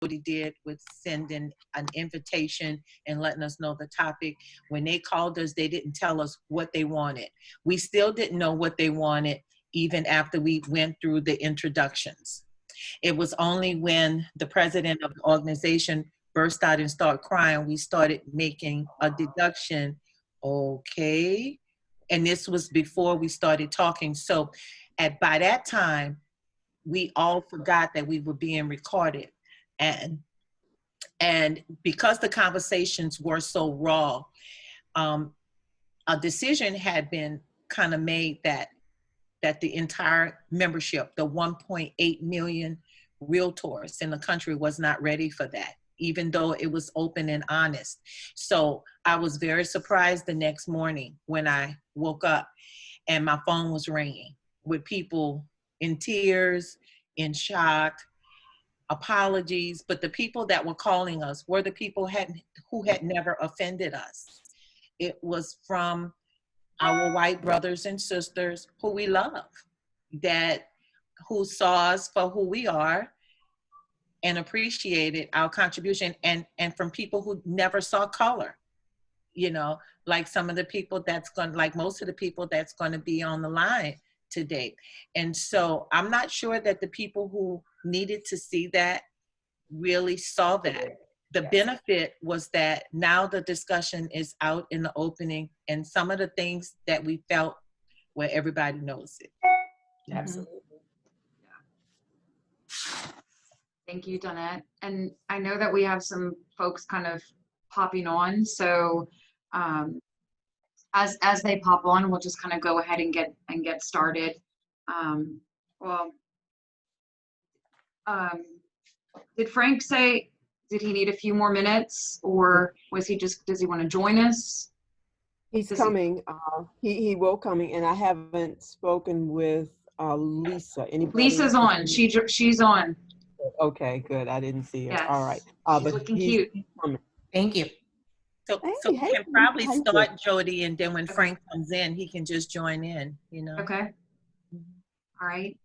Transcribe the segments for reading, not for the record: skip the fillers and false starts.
Jody did with sending an invitation and letting us know the topic. When they called us, they didn't tell us what they wanted. We still didn't know what they wanted even after we went through the introductions. It was only when the president of the organization burst out and started crying, we started making a deduction. Okay. And this was before we started talking. So by that time, we all forgot that we were being recorded. And because the conversations were so raw, a decision had been kind of made that the entire membership, the 1.8 million realtors in the country, was not ready for that, even though it was open and honest. So I was very surprised the next morning when I woke up and my phone was ringing with people in tears, in shock, apologies. But the people that were calling us were the people who had never offended us. It was from our white brothers and sisters who we love, who saw us for who we are and appreciated our contribution, and from people who never saw color, like some of the people like most of the people that's going to be on the line today. And so I'm not sure that the people who needed to see that really saw that. The benefit was that now the discussion is out in the opening, and some of the things that we felt, where everybody knows it. Absolutely. Thank you, Danette. And I know that we have some folks kind of popping on, so as they pop on, we'll just kind of go ahead and get started. Did Frank say? Did he need a few more minutes, or does he want to join us? He's coming. He will coming, and I haven't spoken with Lisa. Anybody? Lisa's on. She's on. Okay, good. I didn't see her. Yes. All right. She's looking cute. Thank you. So we can probably start, Jody, and then when Frank comes in, he can just join in, Okay. All right.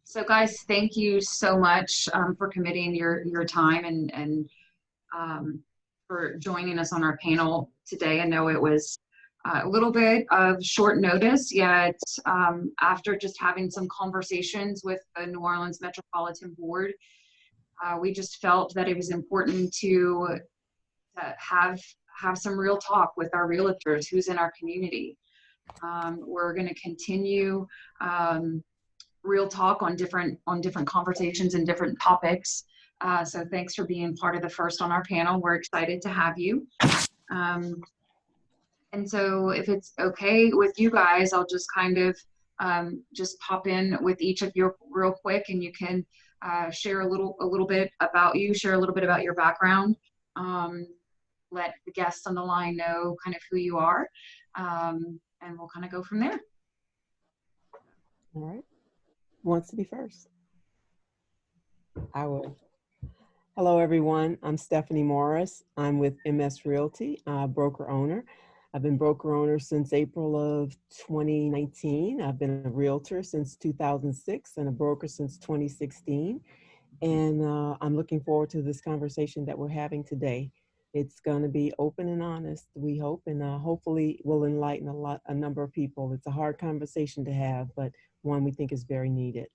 So guys, thank you so much for committing your time and for joining us on our panel today. I know it was a little bit of short notice, yet after just having some conversations with the New Orleans Metropolitan Board, we just felt that it was important to have some real talk with our realtors who's in our community. We're going to continue real talk on different conversations and different topics. So thanks for being part of the first on our panel. We're excited to have you. And so if it's okay with you guys, I'll just kind of just pop in with each of you real quick, and you can share a little bit about you, share a little bit about your background. Let the guests on the line know kind of who you are, and we'll kind of go from there. All right. Who wants to be first? I will. Hello, everyone. I'm Stephanie Morris. I'm with MS Realty, broker owner. I've been broker owner since April of 2019. I've been a realtor since 2006 and a broker since 2016. And I'm looking forward to this conversation that we're having today. It's going to be open and honest, we hope, and hopefully will enlighten a number of people. It's a hard conversation to have, but one we think is very needed.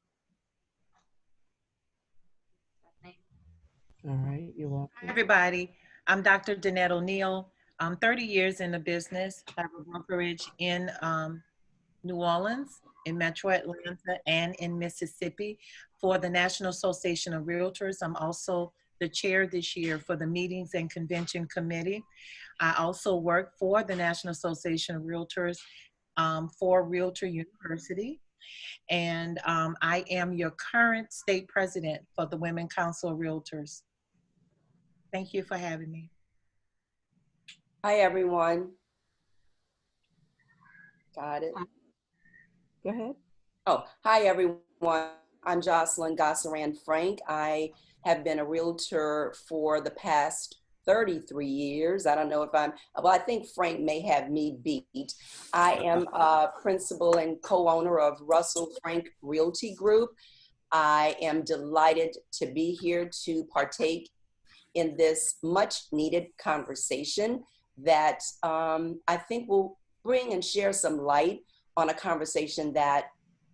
All right, you're welcome. Hi, everybody. I'm Dr. Danette O'Neill. I'm 30 years in the business. I have a brokerage in New Orleans, in Metro Atlanta, and in Mississippi for the National Association of Realtors. I'm also the chair this year for the Meetings and Convention Committee. I also work for the National Association of Realtors for Realtor University. And I am your current state president for the Women Council of Realtors. Thank you for having me. Hi, everyone. Got it. Go ahead. Oh, hi, everyone. I'm Josline Gosserand Frank. I have been a realtor for the past 33 years. I don't know if I think Frank may have me beat. I am a principal and co-owner of Russell Frank Realty Group. I am delighted to be here to partake in this much needed conversation that I think will bring and share some light on a conversation that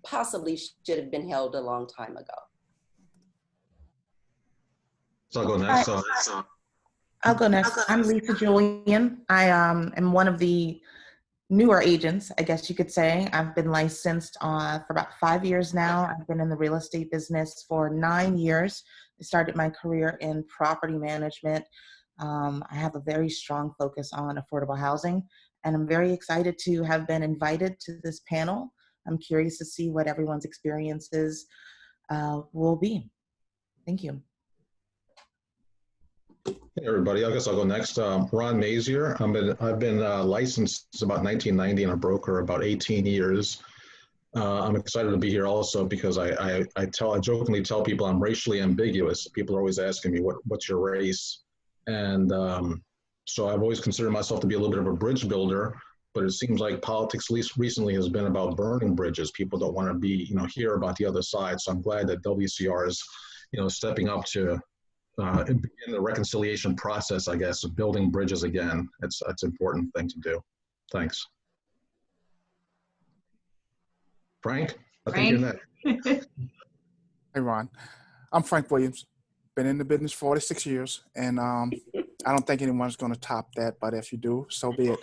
possibly should have been held a long time ago. So I'll go next. I'll go next. I'm Lisa Julien. I am one of the newer agents, I guess you could say. I've been licensed for about 5 years now. I've been in the real estate business for 9 years. I started my career in property management. I have a very strong focus on affordable housing, and I'm very excited to have been invited to this panel. I'm curious to see what everyone's experiences will be. Thank you. Hey everybody, I guess I'll go next. Ron Mazier. I've been licensed since about 1990 and a broker about 18 years. I'm excited to be here also because I jokingly tell people I'm racially ambiguous. People are always asking me what's your race, and so I've always considered myself to be a little bit of a bridge builder. But it seems like politics, at least recently, has been about burning bridges. People don't want to hear about the other side. So I'm glad that WCR is, stepping up to begin the reconciliation process, I guess, of building bridges again. That's an important thing to do. Thanks. Frank, I think you're next. Hey, Ron. I'm Frank Williams. Been in the business 46 years, and I don't think anyone's going to top that, but if you do, so be it.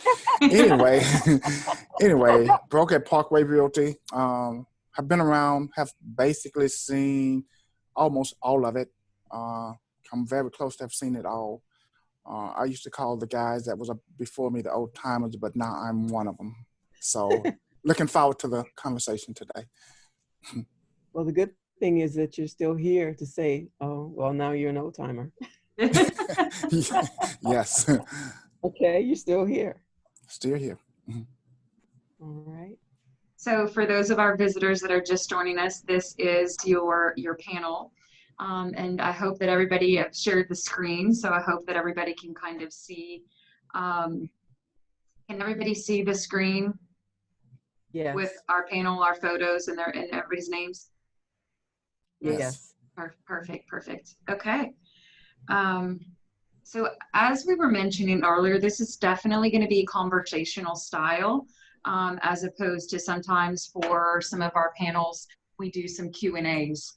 Anyway, broke at Parkway Realty. Have been around, have basically seen almost all of it. I'm very close to have seen it all. I used to call the guys that was before me the old timers, but now I'm one of them. So looking forward to the conversation today. Well, the good thing is that you're still here to say, oh, well, now you're an old timer. Yes. Okay, you're still here. Still here. All right. So for those of our visitors that are just joining us, this is your panel. And I hope that everybody have shared the screen. So I hope that everybody can kind of see. Can everybody see the screen? Yes. With our panel, our photos, and everybody's names? Yes. Perfect. Okay. So as we were mentioning earlier, this is definitely going to be conversational style, as opposed to sometimes for some of our panels, we do some Q&As.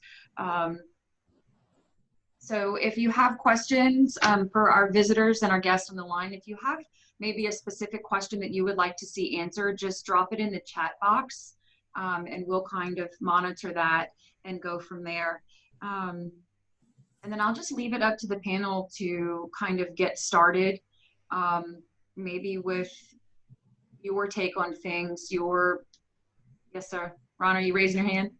So if you have questions for our visitors and our guests on the line, if you have maybe a specific question that you would like to see answered, just drop it in the chat box, and we'll kind of monitor that and go from there. And then I'll just leave it up to the panel to kind of get started, maybe with your take on things, yes, sir. Ron, are you raising your hand?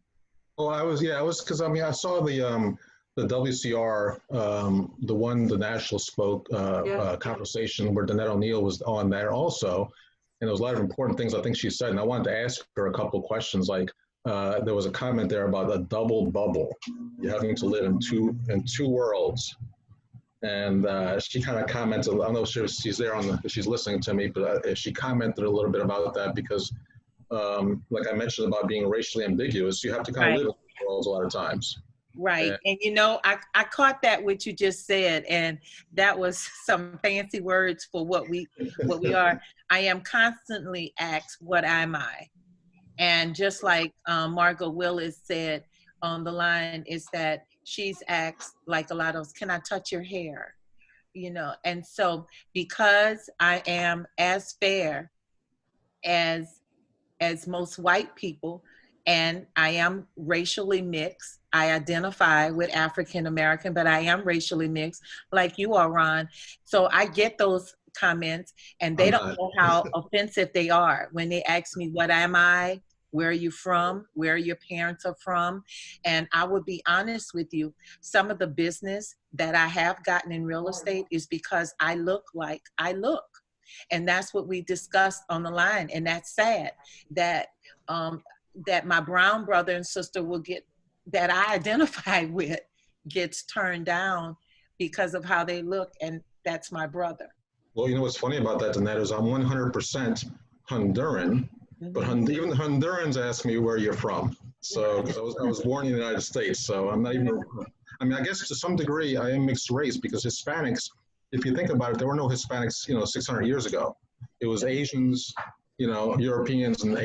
Oh, I was, because I saw the WCR, the national spoke conversation where Danette O'Neill was on there also. And there was a lot of important things I think she said. And I wanted to ask her a couple of questions. Like there was a comment there about a double bubble. You're having to live in two worlds. And she kind of commented, I don't know if she's there if she's listening to me, but she commented a little bit about that because like I mentioned about being racially ambiguous, you have to kind of live in two worlds a lot of times. Right. And I caught that what you just said, and that was some fancy words for what we are. I am constantly asked, what am I? And just like Margot Willis said on the line, is that she's asked, like a lot of us, can I touch your hair? And so because I am as fair as most white people, and I am racially mixed. I identify with African American, but I am racially mixed, like you are, Ron. So I get those comments, and they don't know how offensive they are when they ask me, what am I? Where are you from? Where your parents are from? And I would be honest with you, some of the business that I have gotten in real estate is because I look like I look. And that's what we discussed on the line. And that's sad that that my brown brother and sister that I identify with gets turned down because of how they look, and that's my brother. Well, what's funny about that, Danette, is I'm 100% Honduran, but even the Hondurans ask me where you're from. So, because I was born in the United States, so I'm not even. I mean, I guess to some degree I am mixed race because Hispanics, if you think about it, there were no Hispanics, 600 years ago. It was Asians, Europeans and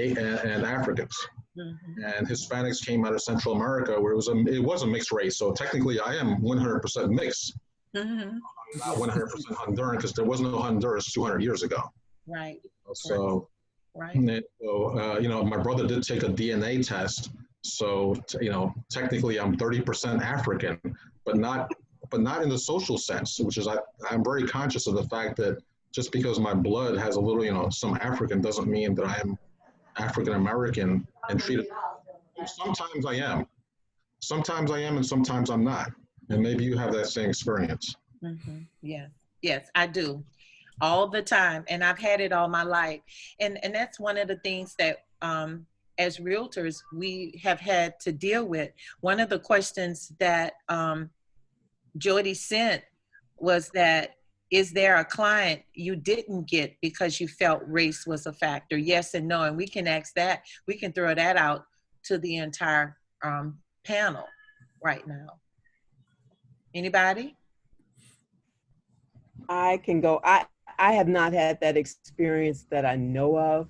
Africans. Mm-hmm. And Hispanics came out of Central America, where it was a mixed race. So technically, I am 100% mixed, Mm-hmm. not 100% Honduran, because there was no Honduras 200 years ago. Right. So, Right. my brother did take a DNA test. So, technically, I'm 30% African, but not in the social sense, which is I'm very conscious of the fact that just because my blood has a little, some African doesn't mean that I am African American and treated. Sometimes I am. Sometimes I am, and sometimes I'm not. And maybe you have that same experience. Mm-hmm. Yeah. Yes, I do. All the time. And I've had it all my life. And that's one of the things that as realtors, we have had to deal with. One of the questions that Jody sent was that, is there a client you didn't get because you felt race was a factor? Yes and no. And we can ask that. We can throw that out to the entire panel right now. Anybody? I can go. I have not had that experience that I know of,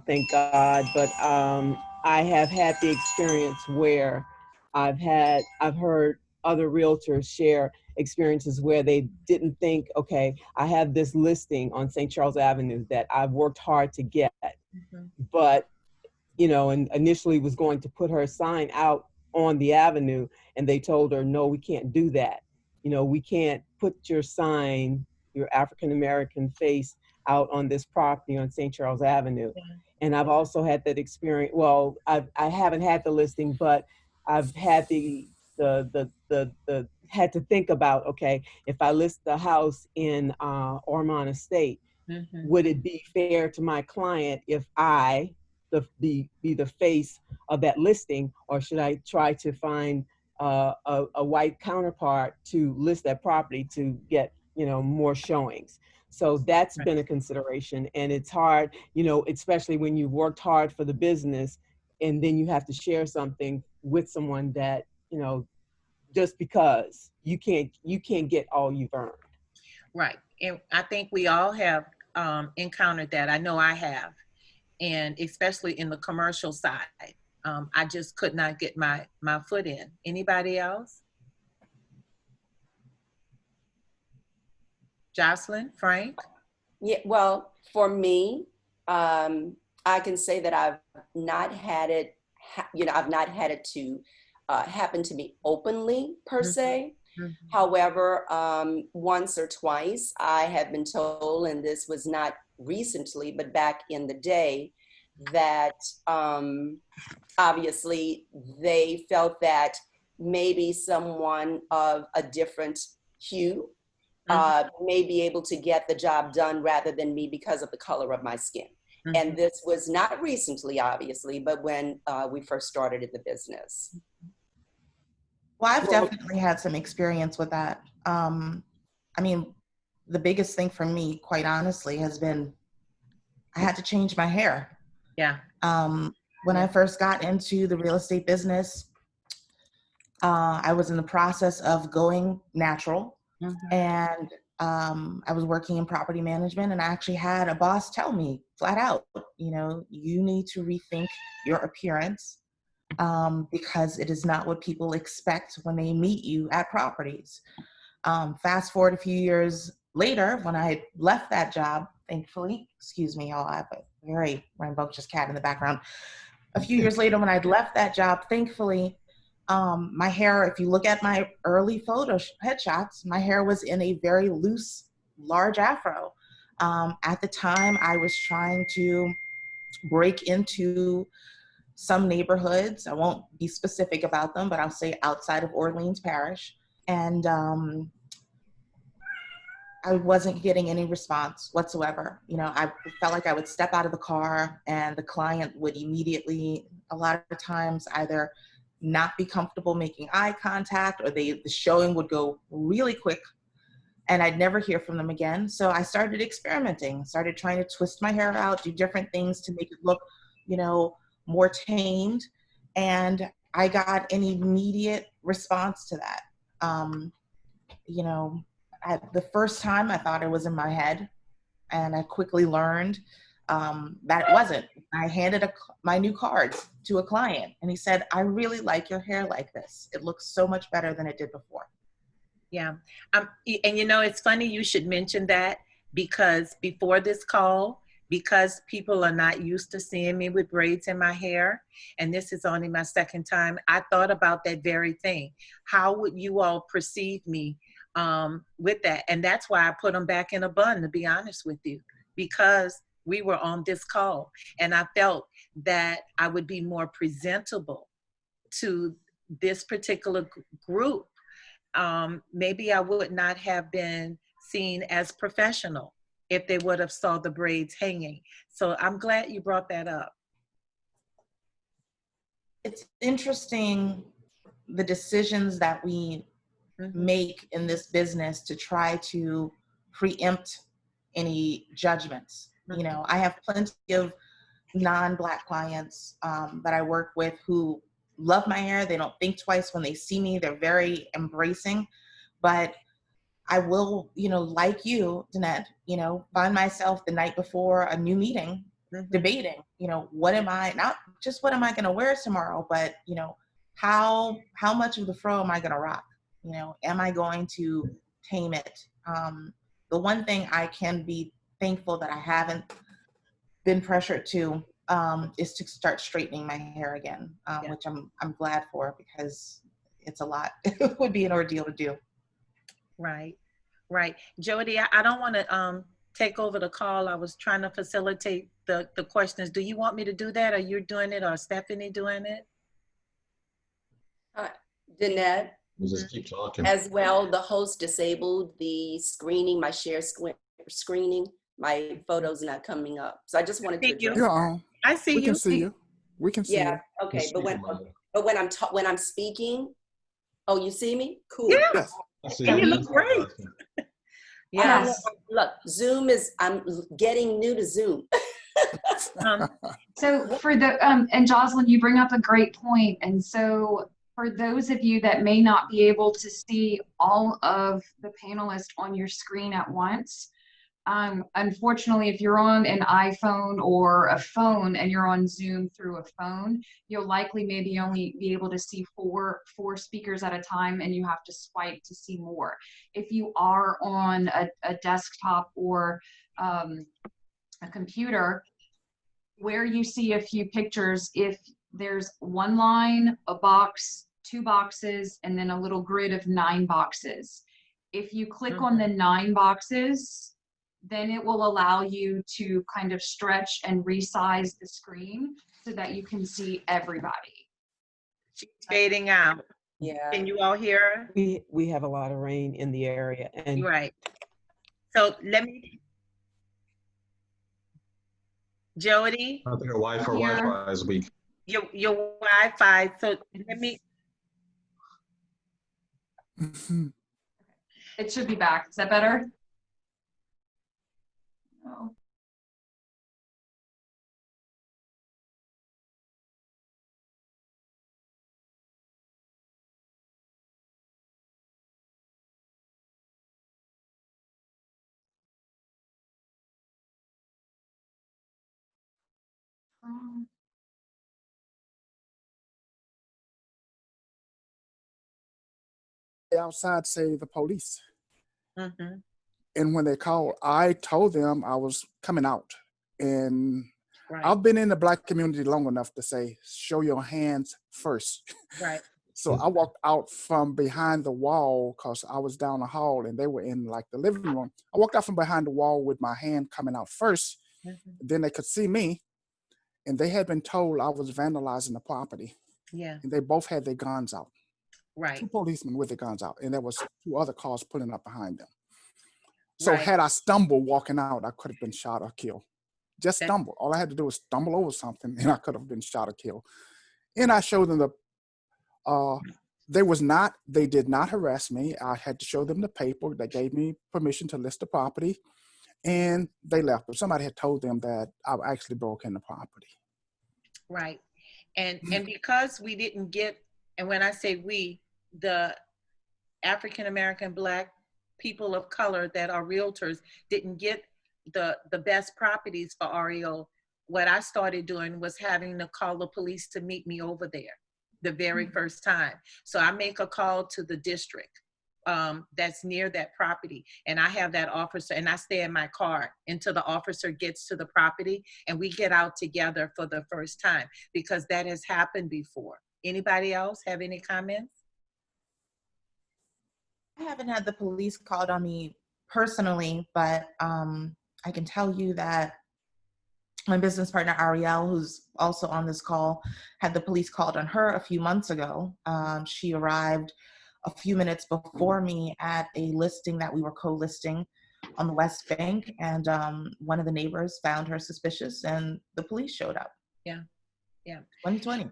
thank God. But I have had the experience where I've heard other realtors share experiences where they didn't think, okay, I have this listing on St. Charles Avenue that I've worked hard to get, but and initially was going to put her sign out on the avenue, and they told her, no, we can't do that. We can't put your sign, your African-American face, out on this property on St. Charles Avenue. Yeah. And I've also had that experience. Well, I haven't had the listing, but I've had had to think about, okay, if I list the house in Ormond Estate, would it be fair to my client if I be the face of that listing, or should I try to find a white counterpart to list that property to get more showings? So that's been a consideration, and it's hard, especially when you've worked hard for the business, and then you have to share something with someone that just because you can't get all you've earned. Right. And I think we all have encountered that. I know I have. And especially in the commercial side, I just could not get my foot in. Anybody else? Josline, Frank? Yeah, well, for me, I can say that I've not had it, I've not had it to happen to me openly per se. However, once or twice I have been told, and this was not recently, but back in the day, that obviously they felt that maybe someone of a different hue may be able to get the job done rather than me because of the color of my skin. And this was not recently, obviously, but when we first started in the business. Well, I've definitely had some experience with that. I mean, the biggest thing for me, quite honestly, has been I had to change my hair. Yeah. When I first got into the real estate business, I was in the process of going natural, and I was working in property management, and I actually had a boss tell me flat out, you need to rethink your appearance because it is not what people expect when they meet you at properties. Fast forward a few years later, when I left that job, thankfully, excuse me, y'all, I have a very rambunctious cat in the background. A few years later, when I'd left that job, thankfully, my hair, if you look at my early photo headshots, my hair was in a very loose, large afro. At the time, I was trying to break into some neighborhoods. I won't be specific about them, but I'll say outside of Orleans Parish. And I wasn't getting any response whatsoever. I felt like I would step out of the car and the client would immediately, a lot of times, either not be comfortable making eye contact, or the showing would go really quick and I'd never hear from them again. So I started experimenting, started trying to twist my hair out, do different things to make it look, more tamed. And I got an immediate response to that. You know, the first time I thought it was in my head, and I quickly learned that it wasn't. I handed my new cards to a client, and he said, "I really like your hair like this. It looks so much better than it did before." Yeah. And you know, it's funny you should mention that, because before this call, because people are not used to seeing me with braids in my hair, and this is only my second time, I thought about that very thing. How would you all perceive me with that? And that's why I put them back in a bun, to be honest with you, because we were on this call, and I felt that I would be more presentable to this particular group. Maybe I would not have been seen as professional if they would have saw the braids hanging. So I'm glad you brought that up. It's interesting, the decisions that we make in this business to try to preempt any judgments. You know, I have plenty of non-Black clients that I work with who love my hair. They don't think twice when they see me. They're very embracing. But I will, you know, like you, Danette, you know, find myself the night before a new meeting debating, you know, what am I, not just what am I going to wear tomorrow, but, you know, how much of the fro am I going to rock? You know, am I going to tame it? The one thing I can be thankful that I haven't been pressured to is to start straightening my hair again, which I'm glad for, because it's a lot. It would be an ordeal to do. Right, right. Jody, I don't want to take over the call. I was trying to facilitate the questions. Do you want me to do that? Are you doing it, or Stephanie doing it? Danette, We'll just keep talking. as well, the host disabled the screening, my share screening. My photo's not coming up. So I just wanted to address You're that. on. I see We you. can see you. We can see Yeah, you. okay. Just But speak, when I'm speaking, oh, you see me? Cool. Yeah, Yes. I see and you you. look great. I don't Yes. know. Look, Zoom I'm getting new to Zoom. So for the, and Josline, you bring up a great point. And so for those of you that may not be able to see all of the panelists on your screen at once, unfortunately, if you're on an iPhone or a phone and you're on Zoom through a phone, you'll likely maybe only be able to see four speakers at a time, and you have to swipe to see more. If you are on a desktop or a computer, where you see a few pictures, if there's one line, a box, two boxes, and then a little grid of 9 boxes. If you click on the 9 boxes, then it will allow you to kind of stretch and resize the screen so that you can see everybody. She's fading out. Yeah. Can you all hear her? We have a lot of rain in the area, and You're right. So let me, Jody, I think our Wi-Fi is weak. your Wi-Fi. So let me. It should be back. Is that better? No. Outside say the police. Mm-hmm. And when they called, I told them I was coming out. And Right. I've been in the Black community long enough to say, show your hands first. Right. So I walked out from behind the wall because I was down the hall and they were in like the living room. I walked out from behind the wall with my hand coming out first. Then they could see me, and they had been told I was vandalizing the property. Yeah. And they both had their guns out. Right. 2 policemen with their guns out, and there was 2 other cars pulling up behind them. So Right. had I stumbled walking out, I could have been shot or killed. Just stumble. All I had to do was stumble over something, and I could have been shot or killed. And I showed them they did not harass me. I had to show them the paper. They gave me permission to list the property, and they left. But somebody had told them that I actually broke in the property. Right. And because we didn't get, and when I say we, the African American, Black, people of color that are realtors didn't get the best properties for REO, what I started doing was having to call the police to meet me over there the very first time. So I make a call to the district that's near that property, and I have that officer, and I stay in my car until the officer gets to the property, and we get out together for the first time, because that has happened before. Anybody else have any comments? I haven't had the police called on me personally, but I can tell you that my business partner, Ariel, who's also on this call, had the police called on her a few months ago. She arrived a few minutes before me at a listing that we were co-listing on the West Bank, and one of the neighbors found her suspicious, and the police showed up. Yeah, yeah. 2020.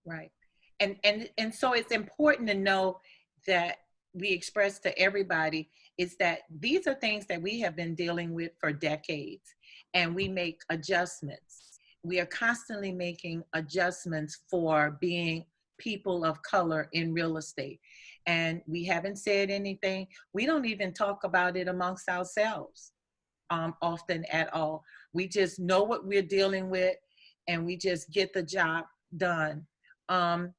Right. And so it's important to know that we express to everybody is that these are things that we have been dealing with for decades, and we make adjustments. We are constantly making adjustments for being people of color in real estate. And we haven't said anything. We don't even talk about it amongst ourselves often at all. We just know what we're dealing with, and we just get the job done. Danette,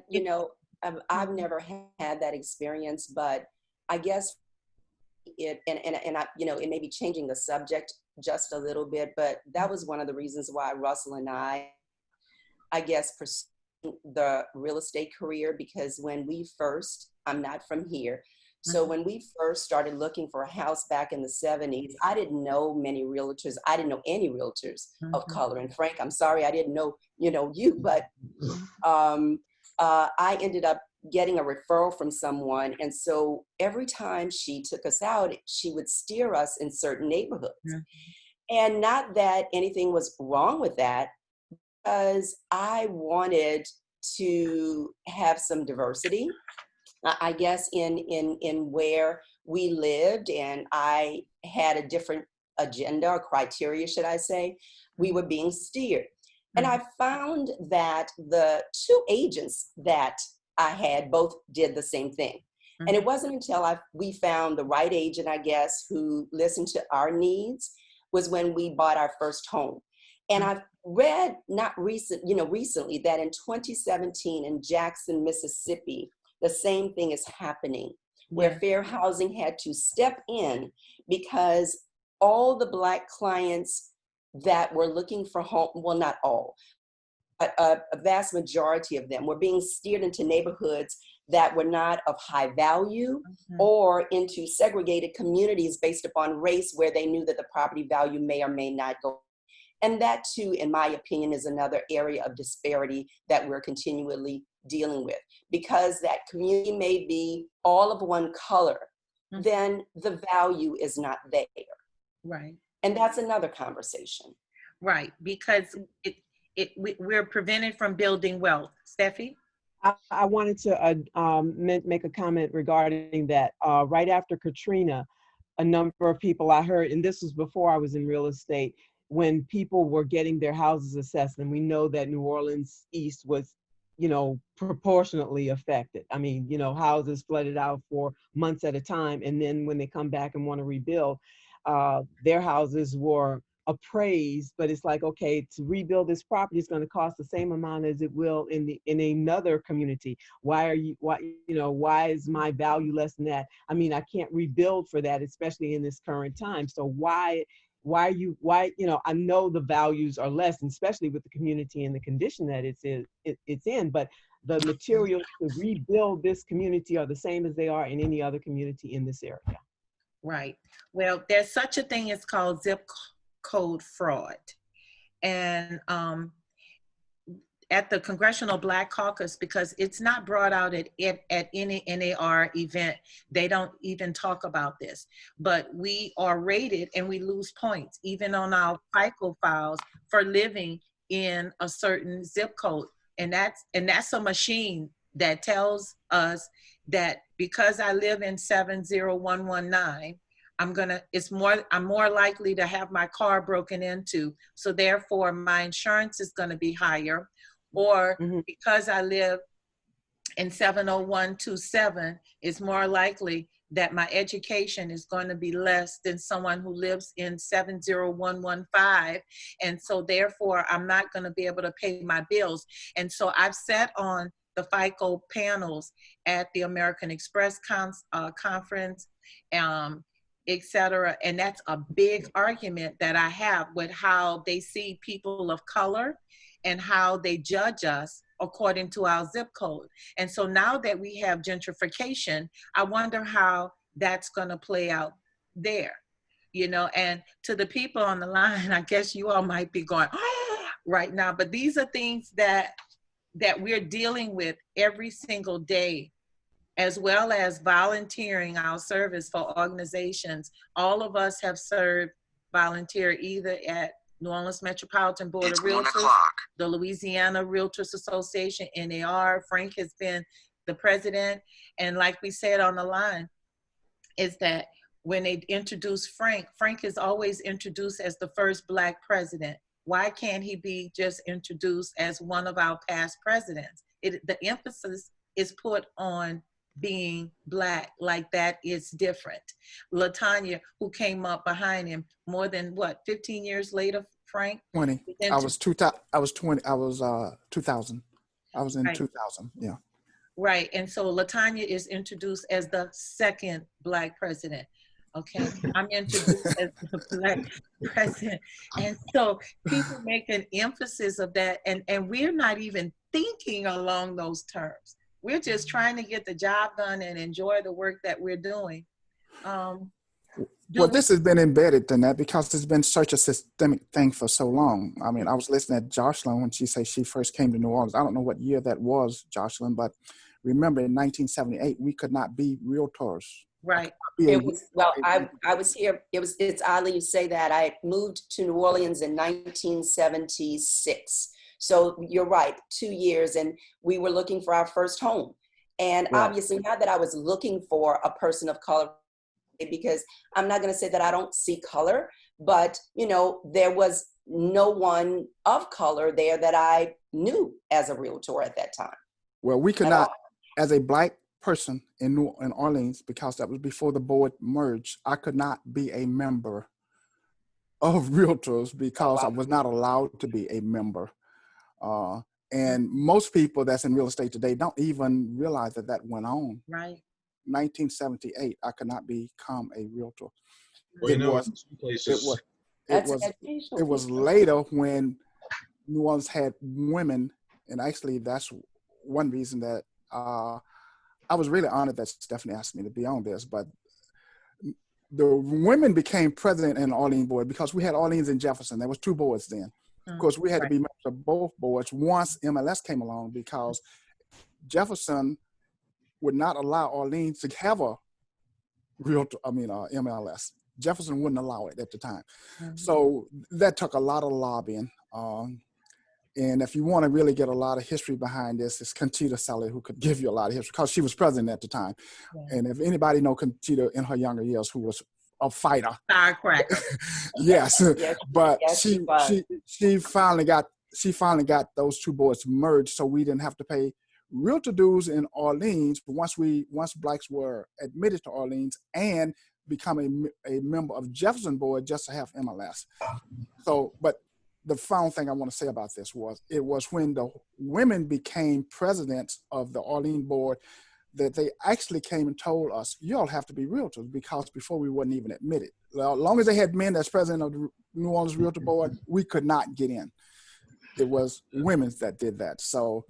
you know, I've never had that experience, but I guess and I, you know, it may be changing the subject just a little bit, but that was one of the reasons why Russell and I guess, pursued the real estate career, because when we first, I'm not from here, so when we first started looking for a house back in the 70s, I didn't know many realtors. I didn't know any realtors of color. And Frank, I'm sorry, I didn't know, you know, you, but I ended up getting a referral from someone. And so every time she took us out, she would steer us in certain neighborhoods. And not that anything was wrong with that, because I wanted to have some diversity, I guess, in where we lived, and I had a different agenda or criteria, should I say. We were being steered. And I found that the two agents that I had both did the same thing. And it wasn't until we found the right agent, I guess, who listened to our needs, was when we bought our first home. And I've read recently that in 2017 in Jackson, Mississippi, the same thing is happening, where fair housing had to step in because all the Black clients that were looking for home, well, not all, but a vast majority of them were being steered into neighborhoods that were not of high value or into segregated communities based upon race, where they knew that the property value may or may not go. And that too, in my opinion, is another area of disparity that we're continually dealing with. Because that community may be all of one color, then the value is not there. Right. And that's another conversation. Right, because we're prevented from building wealth. Steffi? I wanted to make a comment regarding that. Right after Katrina, a number of people I heard, and this was before I was in real estate, when people were getting their houses assessed, and we know that New Orleans East was, you know, proportionately affected. I mean, you know, houses flooded out for months at a time, and then when they come back and want to rebuild, their houses were appraised, but it's like, okay, to rebuild this property is going to cost the same amount as it will in another community. Why is my value less than that? I mean, I can't rebuild for that, especially in this current time. So why, I know the values are less, and especially with the community and the condition that it's in, but the materials to rebuild this community are the same as they are in any other community in this area. Right. Well, there's such a thing as called zip code fraud. And at the Congressional Black Caucus, because it's not brought out at any NAR event, they don't even talk about this. But we are rated and we lose points, even on our FICO files, for living in a certain zip code. And that's a machine that tells us that because I live in 70119, I'm more likely to have my car broken into. So therefore my insurance is going to be higher. Or because I live in 70127, it's more likely that my education is going to be less than someone who lives in 70115. And so therefore I'm not going to be able to pay my bills. And so I've sat on the FICO panels at the American Express conference, etc. And that's a big argument that I have with how they see people of color and how they judge us according to our zip code. And so now that we have gentrification, I wonder how that's going to play out there, you know. And to the people on the line, I guess you all might be going, oh, right now, but these are things that we're dealing with every single day, as well as volunteering our service for organizations. All of us have served, volunteer either at New Orleans Metropolitan Board of Realtors, the Louisiana Realtors Association, NAR. Frank has been the president. And like we said on the line, is that when they introduced Frank is always introduced as the first Black president. Why can't he be just introduced as one of our past presidents? The emphasis is put on being Black, like that is different. LaTanya, who came up behind him more than 15 years later, Frank? 20. I was 2000. I was 2000. I was in Right. 2000. Yeah. Right. And so LaTanya is introduced as the second Black president. Okay. I'm introduced as the Black president. And so people make an emphasis of that. And we're not even thinking along those terms. We're just trying to get the job done and enjoy the work that we're doing. Well, this has been embedded in that because it's been such a systemic thing for so long. I mean, I was listening at Josline when she said she first came to New Orleans. I don't know what year that was, Josline, but remember in 1978, we could not be realtors. Right. I was here. It's oddly you say that. I moved to New Orleans in 1976. So you're right, 2 years, and we were looking for our first home. And obviously not that I was looking for a person of color, because I'm not going to say that I don't see color, but you know, there was no one of color there that I knew as a realtor at that time. Well, we could not, as a Black person in New Orleans, because that was before the board merged, I could not be a member of Realtors because I was not allowed to be a member. And most people that's in real estate today don't even realize that that went on. Right. 1978, I could not become a realtor. Well, It was later when New Orleans had women, and actually that's one reason that I was really honored that Stephanie asked me to be on this. But the women became president in the Orleans board because we had Orleans and Jefferson. There was 2 boards then. Of course, we had to be members of both boards once MLS came along, because Jefferson would not allow Orleans to have a MLS. Jefferson wouldn't allow it at the time. So that took a lot of lobbying. And if you want to really get a lot of history behind this, it's Conchita Saleh who could give you a lot of history because she was president at the time. And if anybody know Conchita in her younger years, who was a fighter. Firecracker. Yes. But she finally got those 2 boards merged, so we didn't have to pay realtor dues in Orleans once Blacks were admitted to Orleans and become a member of Jefferson board just to have MLS. So, but the final thing I want to say about this was, it was when the women became presidents of the Orleans board that they actually came and told us, you all have to be realtors, because before we wasn't even admitted. Well, as long as they had men as president of the New Orleans Realtor Board, we could not get in. It was women that did that. So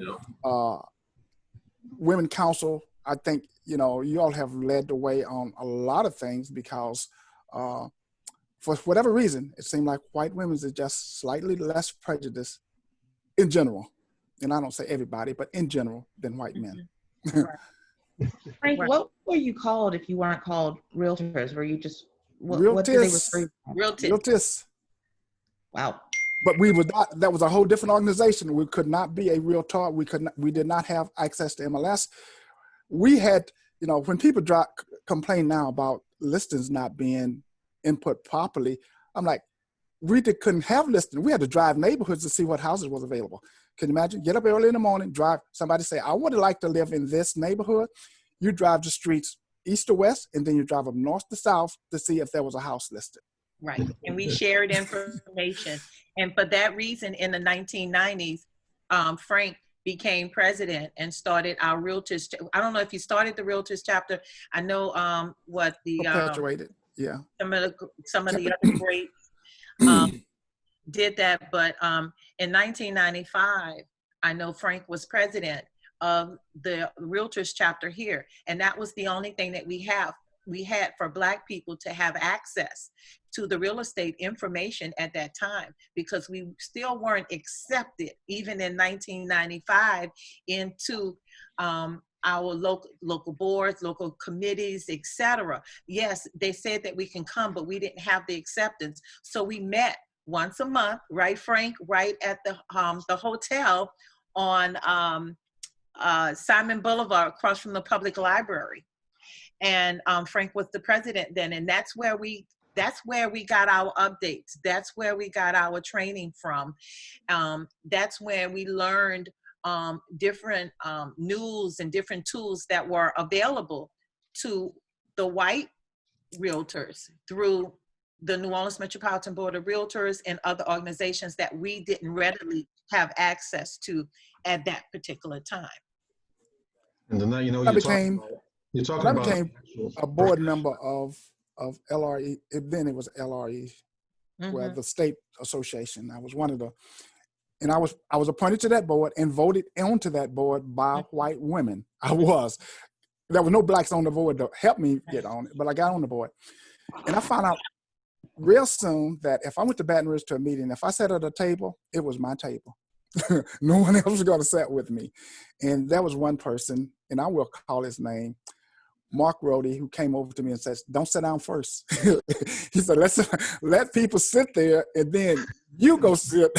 Women Council, I think, you know, you all have led the way on a lot of things, because for whatever reason, it seemed like white women is just slightly less prejudiced in general. And I don't say everybody, but in general, than white men. Frank, what were you called if you weren't called realtors? Were you just what did they refer you to? Realtors. Wow. But we was not. That was a whole different organization. We could not be a realtor. We did not have access to MLS. We had, you know, when people complain now about listings not being input properly. I'm like, we couldn't have listings. We had to drive neighborhoods to see what houses was available. Can you imagine? Get up early in the morning, drive. Somebody say, I would like to live in this neighborhood. You drive the streets east to west, and then you drive up north to south to see if there was a house listed. Right. And we shared information. And for that reason, in the 1990s, Frank became president and started our Realtors. I don't know if he started the Realtors chapter. I know what the Perpetuated, yeah. Some of the other greats did that, but in 1995, I know Frank was president of the Realtors chapter here, and that was the only thing that we had for Black people to have access to the real estate information at that time, because we still weren't accepted, even in 1995, into our local boards, local committees, etc. Yes, they said that we can come, but we didn't have the acceptance. So we met once a month, right, Frank, right at the hotel on Simon Boulevard, across from the public library. And Frank was the president then, and that's where we got our updates. That's where we got our training from. That's where we learned different news and different tools that were available to the white realtors through the New Orleans Metropolitan Board of Realtors and other organizations that we didn't readily have access to at that particular time. And then, you know, I you're became a board member of LRE. Then it was LRE, where the state association. I was one of the, and I was appointed to that board and voted onto that board by white women. There were no Blacks on the board to help me get on it, but I got on the board. And I found out real soon that if I went to Baton Rouge to a meeting, if I sat at a table, it was my table. No one else was going to sit with me. And there was one person, and I will call his name, Mark Rody, who came over to me and says, don't sit down first. He said, let people sit there and then you go sit.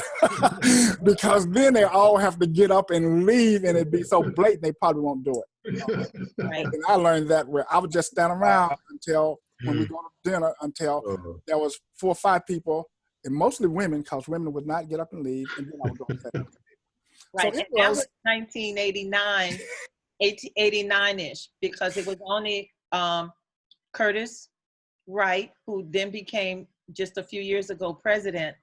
Because then they all have to get up and leave, and it'd be so blatant they probably won't do it. Right. And I learned that where I would just stand around until when we go to dinner, until there was 4 or 5 people, and mostly women, because women would not get up and leave, and then I would go and sit down. Right, So and that was 1989, 89-ish, because it was only Curtis Wright, who then became just a few years ago president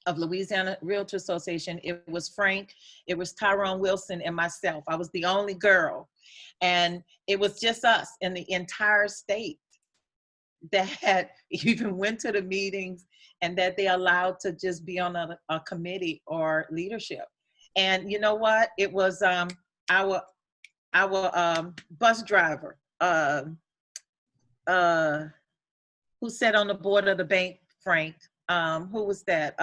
of Louisiana Realtor Association. It was Frank, it was Tyrone Wilson, and myself. I was the only girl, and it was just us in the entire state that had even went to the meetings and that they allowed to just be on a committee or leadership. And you know what? It was our bus driver who sat on the board of the bank, Frank. Who was that?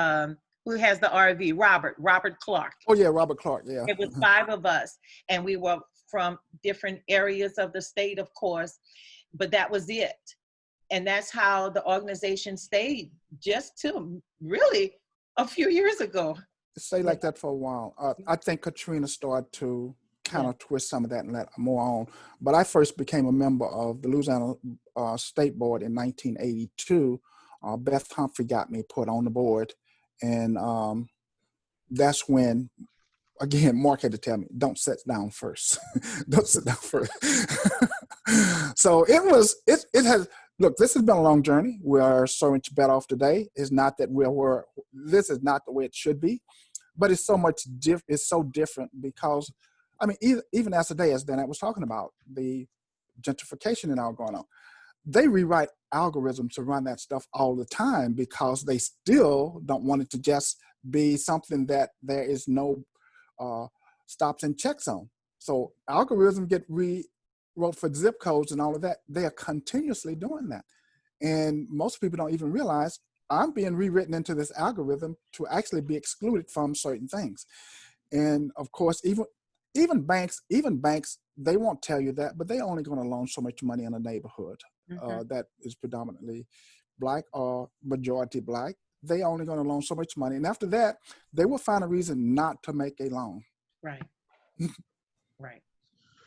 Who has the RV? Robert Clark. Oh yeah, Robert Clark, yeah. It was 5 of us, and we were from different areas of the state, of course, but that was it. And that's how the organization stayed just till really a few years ago. It stayed like that for a while. I think Katrina started to kind of twist some of that and let more on. But I first became a member of the Louisiana State Board in 1982. Beth Humphrey got me put on the board. And that's when, again, Mark had to tell me, don't sit down first. Don't sit down first. So it has, look, this has been a long journey. We are so much better off today. It's not that this is not the way it should be, but it's so much it's so different because, I mean, even as today, as Danette was talking about, the gentrification and all going on, they rewrite algorithms to run that stuff all the time because they still don't want it to just be something that there is no stops and checks on. So algorithms get rewrote for zip codes and all of that. They are continuously doing that. And most people don't even realize I'm being rewritten into this algorithm to actually be excluded from certain things. And of course, even banks, they won't tell you that, but they're only going to loan so much money in a neighborhood that is predominantly Black or majority Black. They only going to loan so much money. And after that, they will find a reason not to make a loan. Right. Right.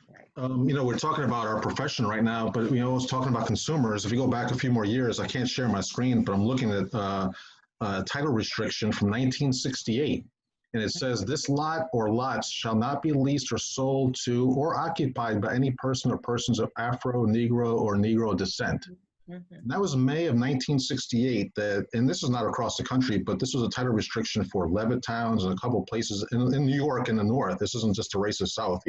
Right. We're talking about our profession right now, but I was talking about consumers. If you go back a few more years, I can't share my screen, but I'm looking at title restriction from 1968. And it says, this lot or lots shall not be leased or sold to or occupied by any person or persons of Afro, Negro, or Negro descent. Mhm. And that was May of 1968. And this is not across the country, but this was a title restriction for Levittowns and a couple of places in New York in the north. This isn't just a racist South,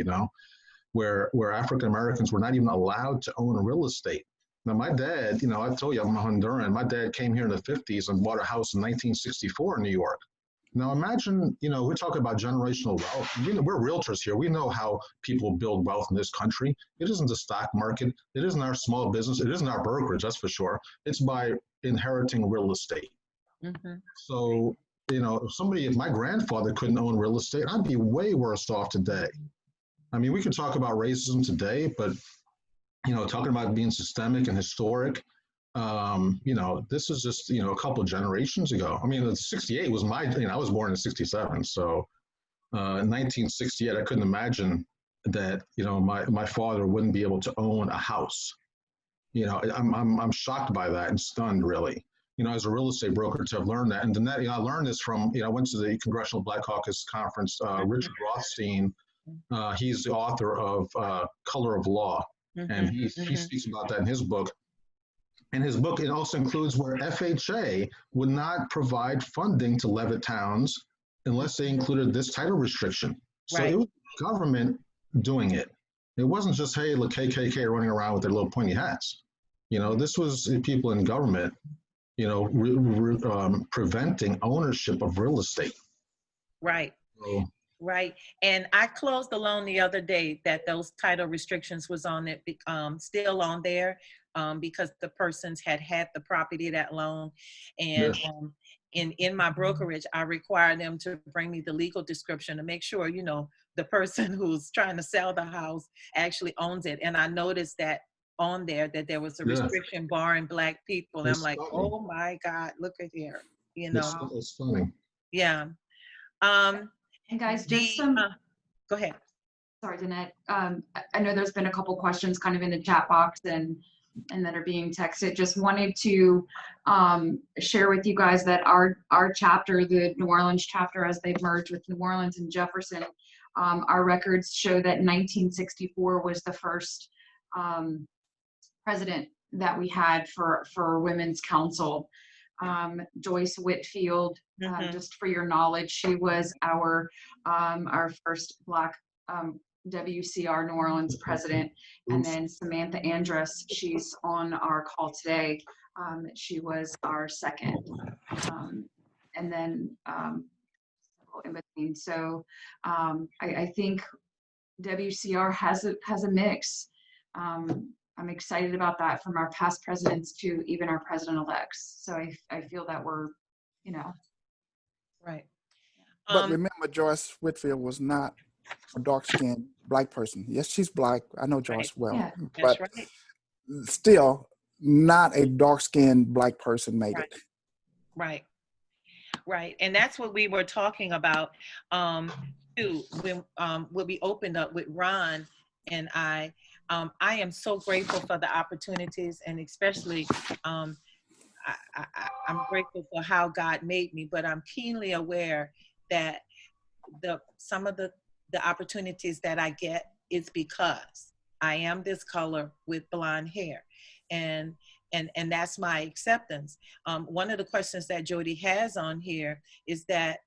where African Americans were not even allowed to own real estate. Now, my dad, I told you I'm a Honduran. My dad came here in the 50s and bought a house in 1964 in New York. Now, imagine, we're talking about generational wealth. We're realtors here. We know how people build wealth in this country. It isn't the stock market. It isn't our small business. It isn't our brokerage, that's for sure. It's by inheriting real estate. Mhm. So, if my grandfather couldn't own real estate, I'd be way worse off today. I mean, we could talk about racism today, but, talking about being systemic and historic, this is just, a couple of generations ago. I mean, 68 was I was born in 67. So in 1968, I couldn't imagine that, my father wouldn't be able to own a house. I'm shocked by that and stunned, really. As a real estate broker, to have learned that. And Danette, I learned this from, I went to the Congressional Black Caucus Conference. Richard Rothstein, he's the author of Color of Law. And he speaks about that in his book. In his book, it also includes where FHA would not provide funding to Levittowns unless they included this title restriction. So Right. it was government doing it. It wasn't just, hey, look, KKK running around with their little pointy hats. This was people in government, preventing ownership of real estate. Right. So, Right. And I closed the loan the other day that those title restrictions was on it, still on there, because the persons had the property, that loan. And yes. In my brokerage, I require them to bring me the legal description to make sure, the person who's trying to sell the house actually owns it. And I noticed that on there that there was a Yeah. restriction barring Black people. And I'm It's like, funny. oh my God, look at here, It's funny. Yeah. And guys, The, just some, go ahead. sorry, Danette. I know there's been a couple questions kind of in the chat box and that are being texted. Just wanted to share with you guys that our chapter, the New Orleans chapter, as they've merged with New Orleans and Jefferson, our records show that 1964 was the first president that we had for Women's Council. Joyce Whitfield, just for your knowledge, she was our first Black WCR New Orleans president. And then Samantha Andrus, she's on our call today. She was our second. And then in between. So I think WCR has a mix. I'm excited about that, from our past presidents to even our president-elects. So I feel that we're, Right. But remember, Joyce Whitfield was not a dark-skinned Black person. Yes, she's Black. I know Joyce well. Yeah, that's but right. still, not a dark-skinned Black person made it. Right. Right. And that's what we were talking about too, when we opened up with Ron and I am so grateful for the opportunities, and especially I'm grateful for how God made me, but I'm keenly aware that some of the opportunities that I get is because I am this color with blonde hair. And that's my acceptance. One of the questions that Jody has on here is that,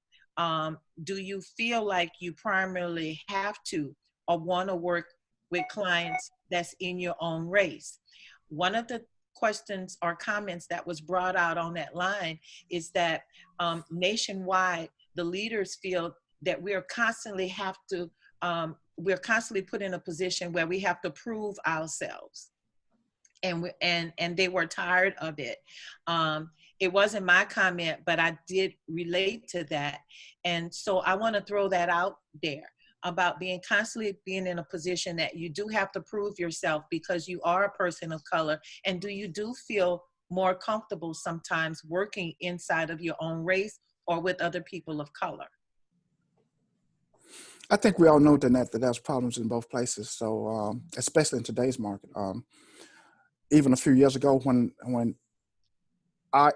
do you feel like you primarily have to or want to work with clients that's in your own race? One of the questions or comments that was brought out on that line is that nationwide, the leaders feel that we're constantly put in a position where we have to prove ourselves. And they were tired of it. It wasn't my comment, but I did relate to that. And so I want to throw that out there about constantly being in a position that you do have to prove yourself because you are a person of color. And do you feel more comfortable sometimes working inside of your own race or with other people of color? I think we all know, Danette, that there's problems in both places. So, especially in today's market. Even a few years ago when I,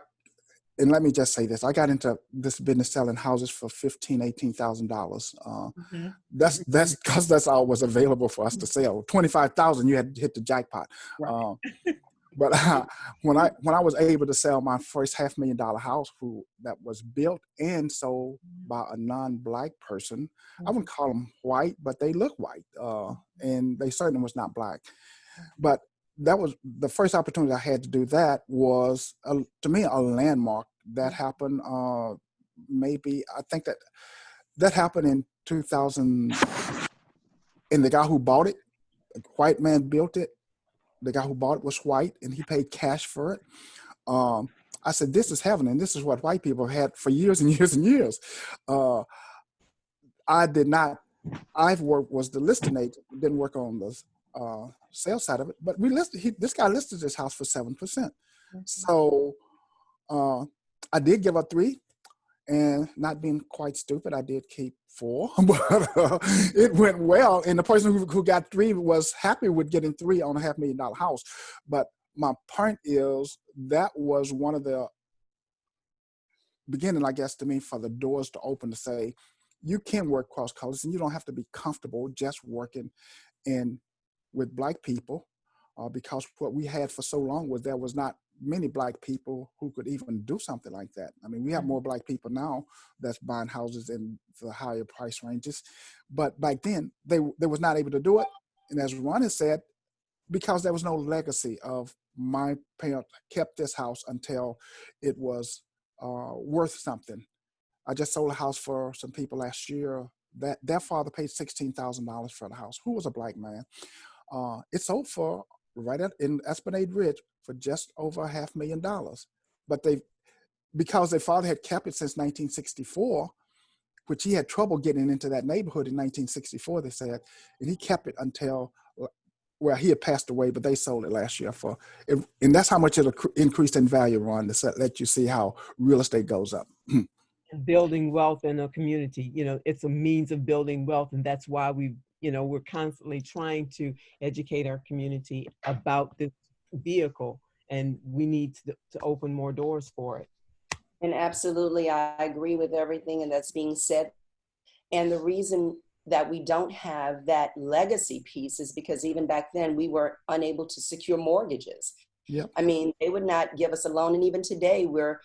and let me just say this, I got into this business selling houses for $15,000, $18,000. That's because that's all was available for us to sell. 25,000, you had to hit the jackpot. Right. But when I was able to sell my first $500,000 house that was built and sold by a non-black person, I wouldn't call them white, but they look white, and they certainly was not black. But that was the first opportunity I had to do. That was to me a landmark. That happened. Maybe I think that happened in 2000. And the guy who bought it, a white man built it. The guy who bought it was white, and he paid cash for it. I said, "This is heaven, and this is what white people had for years and years and years." I did not. Was the listing agent, didn't work on the sales side of it, but this guy listed his house for 7%. So I did give up 3, and not being quite stupid, I did keep 4, but it went well. And the person who got 3 was happy with getting 3 on a $500,000 house. But my point is that was one of the beginning, I guess, to me, for the doors to open to say, you can work cross colors and you don't have to be comfortable just working with black people, because what we had for so long was there was not many black people who could even do something like that. I mean, we have more black people now that's buying houses in the higher price ranges, but back then they was not able to do it. And as Ron has said, because there was no legacy of my parents kept this house until it was worth something. I just sold a house for some people last year that their father paid $16,000 for the house, who was a black man. It sold for in Esplanade Ridge for just over $500,000. But because their father had kept it since 1964, which he had trouble getting into that neighborhood in 1964, they said, and he kept it until, well, he had passed away, but they sold it last year and that's how much it increased in value, Ron, to let you see how real estate goes up. Building wealth in a community, it's a means of building wealth, and that's why we're constantly trying to educate our community about this vehicle, and we need to open more doors for it. And absolutely, I agree with everything that's being said. And the reason that we don't have that legacy piece is because even back then we were unable to secure mortgages. Yep. I mean, they would not give us a loan. And even today we're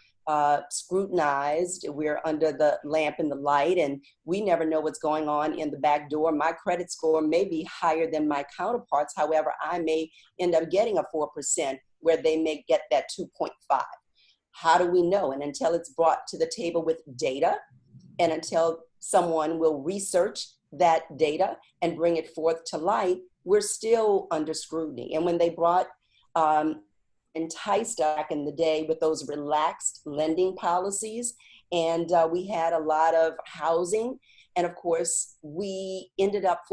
scrutinized. We're under the lamp and the light, and we never know what's going on in the back door. My credit score may be higher than my counterparts. However, I may end up getting a 4% where they may get that 2.5. How do we know? And until it's brought to the table with data, and until someone will research that data and bring it forth to light, we're still under scrutiny. And when they brought enticed back in the day with those relaxed lending policies, and we had a lot of housing, and of course we ended up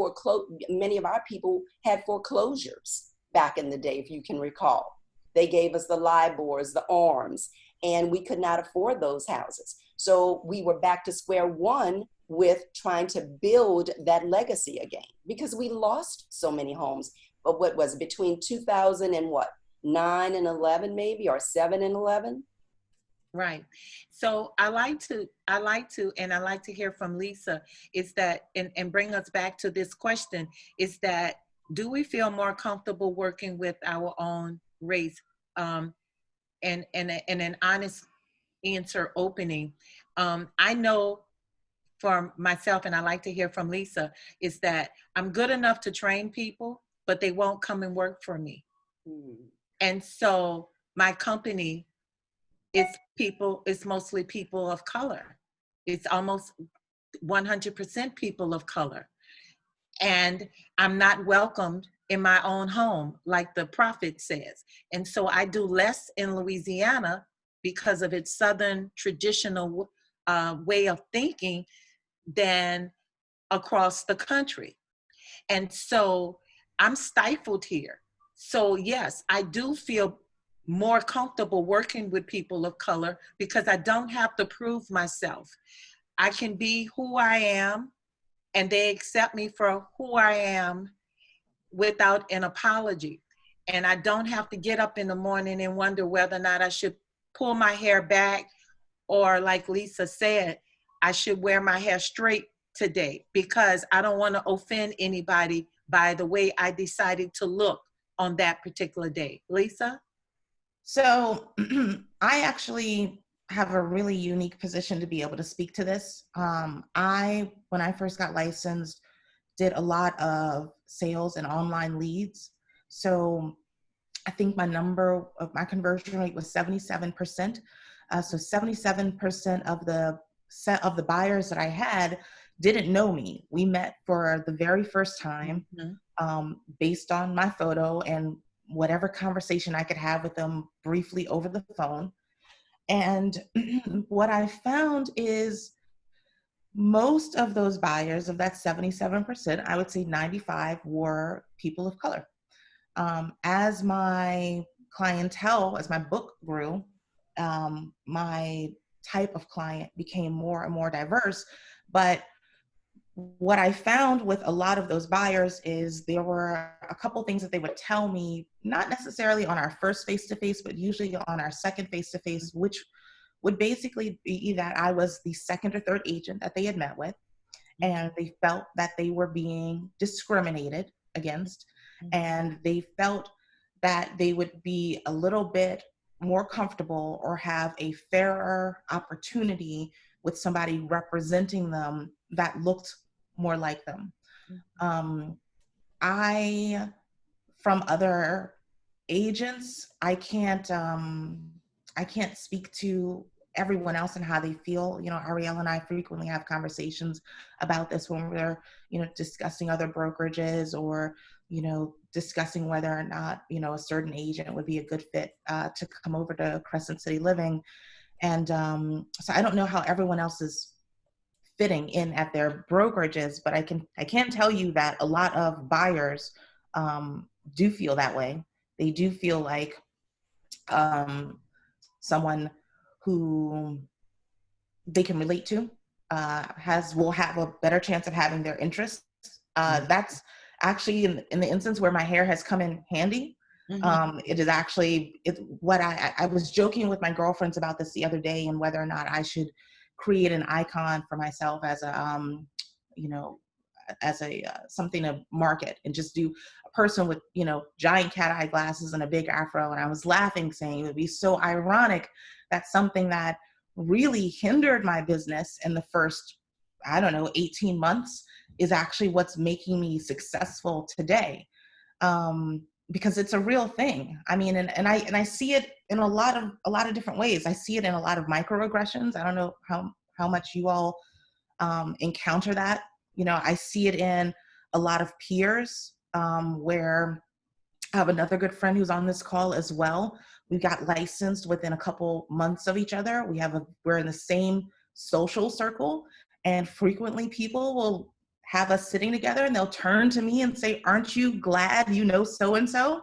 many of our people had foreclosures back in the day, if you can recall. They gave us the LIBORs, the ARMs, and we could not afford those houses. So we were back to square one with trying to build that legacy again, because we lost so many homes. But what was it, between 2000 and 9 and 11 maybe, or 7 and 11? Right. So I like to hear from Lisa, is that, and bring us back to this question, is that, do we feel more comfortable working with our own race? And an honest answer opening. I know for myself, and I like to hear from Lisa, is that I'm good enough to train people, but they won't come and work for me. And so my company it's mostly people of color. It's almost 100% people of color. And I'm not welcomed in my own home, like the prophet says. And so I do less in Louisiana because of its Southern traditional way of thinking than across the country. And so I'm stifled here. So yes, I do feel more comfortable working with people of color because I don't have to prove myself. I can be who I am and they accept me for who I am without an apology. And I don't have to get up in the morning and wonder whether or not I should pull my hair back, or like Lisa said, I should wear my hair straight today, because I don't want to offend anybody by the way I decided to look on that particular day. Lisa? So I actually have a really unique position to be able to speak to this. When I first got licensed, did a lot of sales and online leads. So I think my number of my conversion rate was 77%. So 77% of the set of the buyers that I had didn't know me. We met for the very first time, based on my photo and whatever conversation I could have with them briefly over the phone. And what I found is most of those buyers, of that 77%, I would say 95 were people of color. As my clientele, as my book grew, my type of client became more and more diverse. But what I found with a lot of those buyers is there were a couple things that they would tell me, not necessarily on our first face-to-face, but usually on our second face-to-face, which would basically be that I was the second or third agent that they had met with, and they felt that they were being discriminated against, and they felt that they would be a little bit more comfortable or have a fairer opportunity with somebody representing them that looked more like them. From other agents, I can't speak to everyone else and how they feel. You know, Ariel and I frequently have conversations about this when we're, discussing other brokerages, or, discussing whether or not, a certain agent would be a good fit to come over to Crescent City Living. And so I don't know how everyone else is fitting in at their brokerages, but I can tell you that a lot of buyers do feel that way. They do feel like someone who they can relate to will have a better chance of having their interests. That's actually in the instance where my hair has come in handy. It is actually what I was joking with my girlfriends about this the other day, and whether or not I should create an icon for myself as a something to market, and just do a person with giant cat eye glasses and a big afro. And I was laughing, saying it would be so ironic that something that really hindered my business in the first 18 months is actually what's making me successful today. Because it's a real thing. I mean, and I see it in a lot of different ways. I see it in a lot of microaggressions. I don't know how much you all encounter that. I see it in a lot of peers, where I have another good friend who's on this call as well. We got licensed within a couple months of each other. We're in the same social circle, and frequently people will have us sitting together and they'll turn to me and say, "Aren't you glad you know so-and-so?"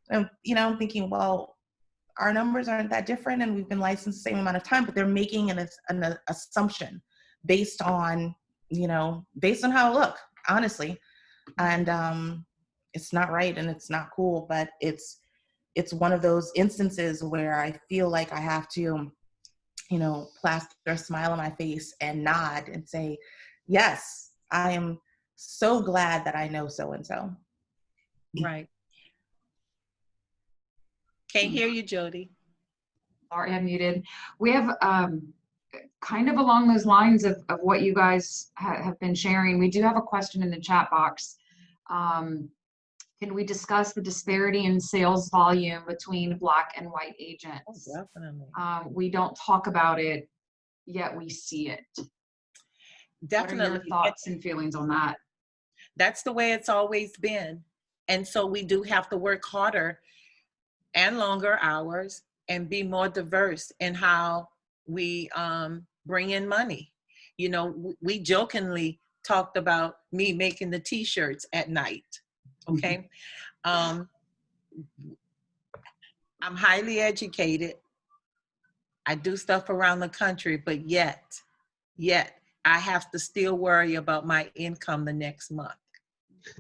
And, I'm thinking, well, our numbers aren't that different, and we've been licensed the same amount of time, but they're making an assumption based on how I look, honestly. And it's not right, and it's not cool, but it's one of those instances where I feel like I have to, plaster a smile on my face and nod and say, yes, I am so glad that I know so-and-so. Right. Can't hear you, Jody. Sorry, I'm muted. We have kind of along those lines of what you guys have been sharing. We do have a question in the chat box. Can we discuss the disparity in sales volume between Black and white agents? Oh, definitely. We don't talk about it, yet we see it. Definitely. What are your thoughts and feelings on that? That's the way it's always been. And so we do have to work harder and longer hours and be more diverse in how we bring in money. We jokingly talked about me making the t-shirts at night. Okay. I'm highly educated. I do stuff around the country, but yet I have to still worry about my income the next month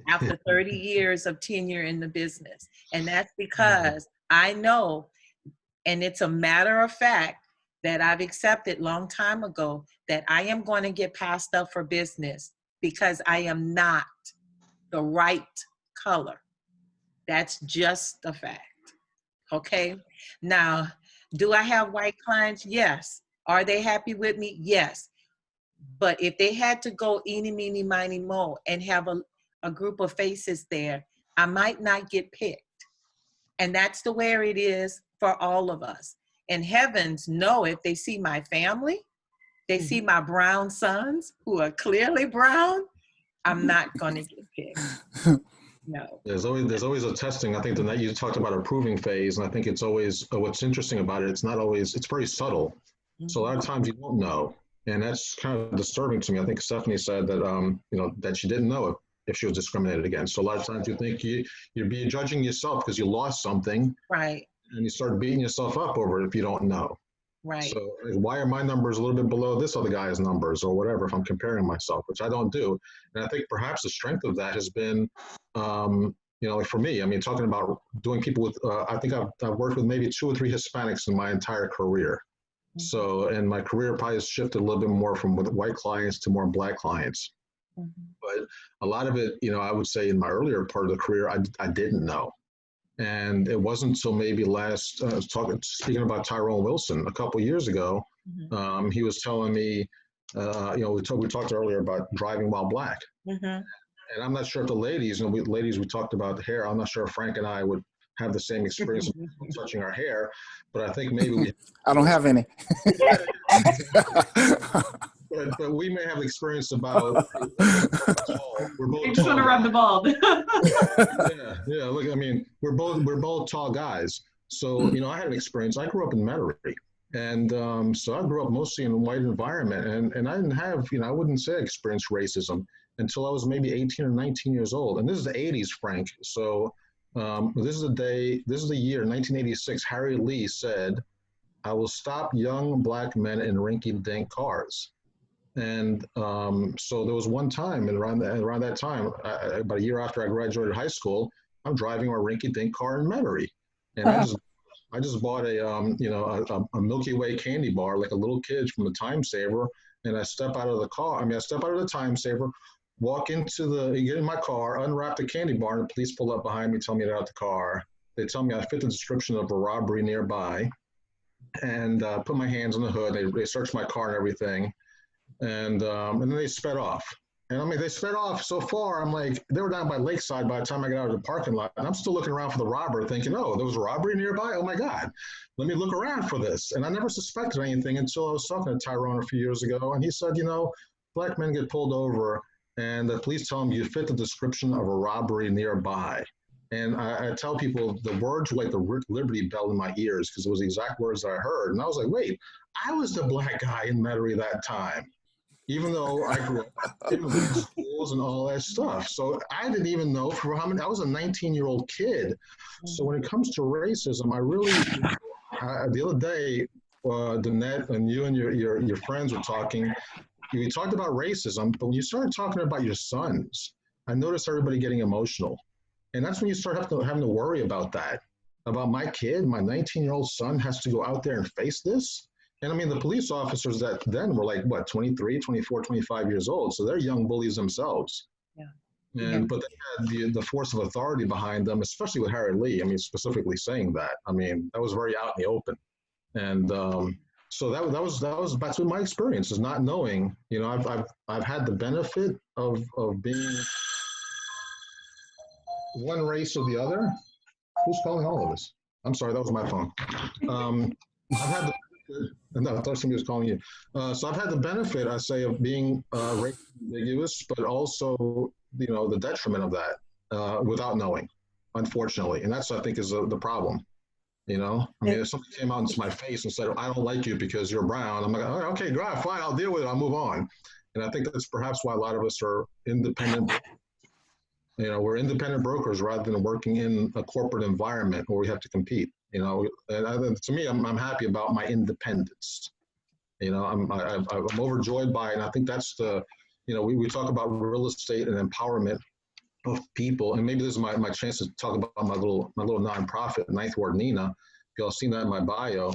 after 30 years of tenure in the business. And that's because I know, and it's a matter of fact, that I've accepted long time ago that I am going to get passed up for business because I am not the right color. That's just a fact. Okay. Now, do I have white clients? Yes. Are they happy with me? Yes. But if they had to go eeny, meeny, miny, mo and have a group of faces there, I might not get picked. And that's the way it is for all of us. And heavens know if they see my family, they see my brown sons who are clearly brown, I'm not going to get picked. No. There's always a testing. I think Danette, you talked about approving phase, and I think it's always what's interesting about it. It's not always. It's very subtle. So a lot of times you don't know, and that's kind of disturbing to me. I think Stephanie said that that she didn't know if she was discriminated against. So a lot of times you think you're being judging yourself because you lost something, Right. and you start beating yourself up over it if you don't know. Right. So why are my numbers a little bit below this other guy's numbers or whatever if I'm comparing myself, which I don't do. And I think perhaps the strength of that has been, like for me, I mean, talking about doing people with, I think I've worked with maybe 2 or 3 Hispanics in my entire career. So, and my career probably has shifted a little bit more from with white clients to more Black clients. But a lot of it, I would say in my earlier part of the career, I didn't know. And it wasn't until maybe speaking about Tyrone Wilson a couple years ago, he was telling me, we talked earlier about driving while Black. And I'm not sure if the ladies, we talked about the hair. I'm not sure if Frank and I would have the same experience of touching our hair, but I think maybe we. I don't have any. But we may have experience about. We're both. I just want to rub the bald. Yeah. Look, I mean, we're both tall guys. So I had an experience. I grew up in Metairie, and so I grew up mostly in a white environment, and I didn't have, I wouldn't say I experienced racism until I was maybe 18 or 19 years old. And this is the 80s, Frank. So this is the year 1986. Harry Lee said, "I will stop young Black men in rinky-dink cars." And so there was one time, and around that time, about a year after I graduated high school, I'm driving a rinky-dink car in Metairie, and I just bought a Milky Way candy bar like a little kid from the Time Saver, and I step out of the Time Saver, get in my car, unwrap the candy bar, and the police pull up behind me, tell me to get out the car. They tell me I fit the description of a robbery nearby, and put my hands on the hood. They searched my car and everything. And then they sped off. And I mean, they sped off so far, I'm like, they were down by Lakeside by the time I got out of the parking lot. And I'm still looking around for the robber thinking, oh, there was a robbery nearby? Oh my God, let me look around for this. And I never suspected anything until I was talking to Tyrone a few years ago. And he said, Black men get pulled over and the police tell them you fit the description of a robbery nearby. And I tell people the words were like the Liberty Bell in my ears because it was the exact words that I heard. And I was like, wait, I was the Black guy in Metairie that time. Even though I grew up in schools and all that stuff. So I didn't even know I was a 19-year-old kid. So when it comes to racism, I really, the other day, Danette and you and your friends were talking, we talked about racism, but when you started talking about your sons, I noticed everybody getting emotional. And that's when you start having to worry about that, about my kid, my 19-year-old son has to go out there and face this. And I mean, the police officers that then were like, 23, 24, 25 years old. So they're young bullies themselves. Yeah. But they had the force of authority behind them, especially with Harry Lee. I mean, specifically saying that. I mean, that was very out in the open. And so that was that's been my experience, is not knowing. I've had the benefit of being one race or the other. Who's calling all of us? I'm sorry, that was my phone. I've had no, I thought somebody was calling you. So I've had the benefit, I say, of being racially ambiguous, but also, the detriment of that without knowing, unfortunately. And that's, I think, is the problem. I mean, if somebody came out into my face and said, I don't like you because you're brown, I'm like, oh, okay, fine, I'll deal with it, I'll move on. And I think that's perhaps why a lot of us are independent. We're independent brokers rather than working in a corporate environment where we have to compete. And to me, I'm happy about my independence. You know, I'm overjoyed by it. And I think that's the, you know, we talk about real estate and empowerment of people. And maybe this is my chance to talk about my little nonprofit, Ninth Ward Nina. If y'all seen that in my bio.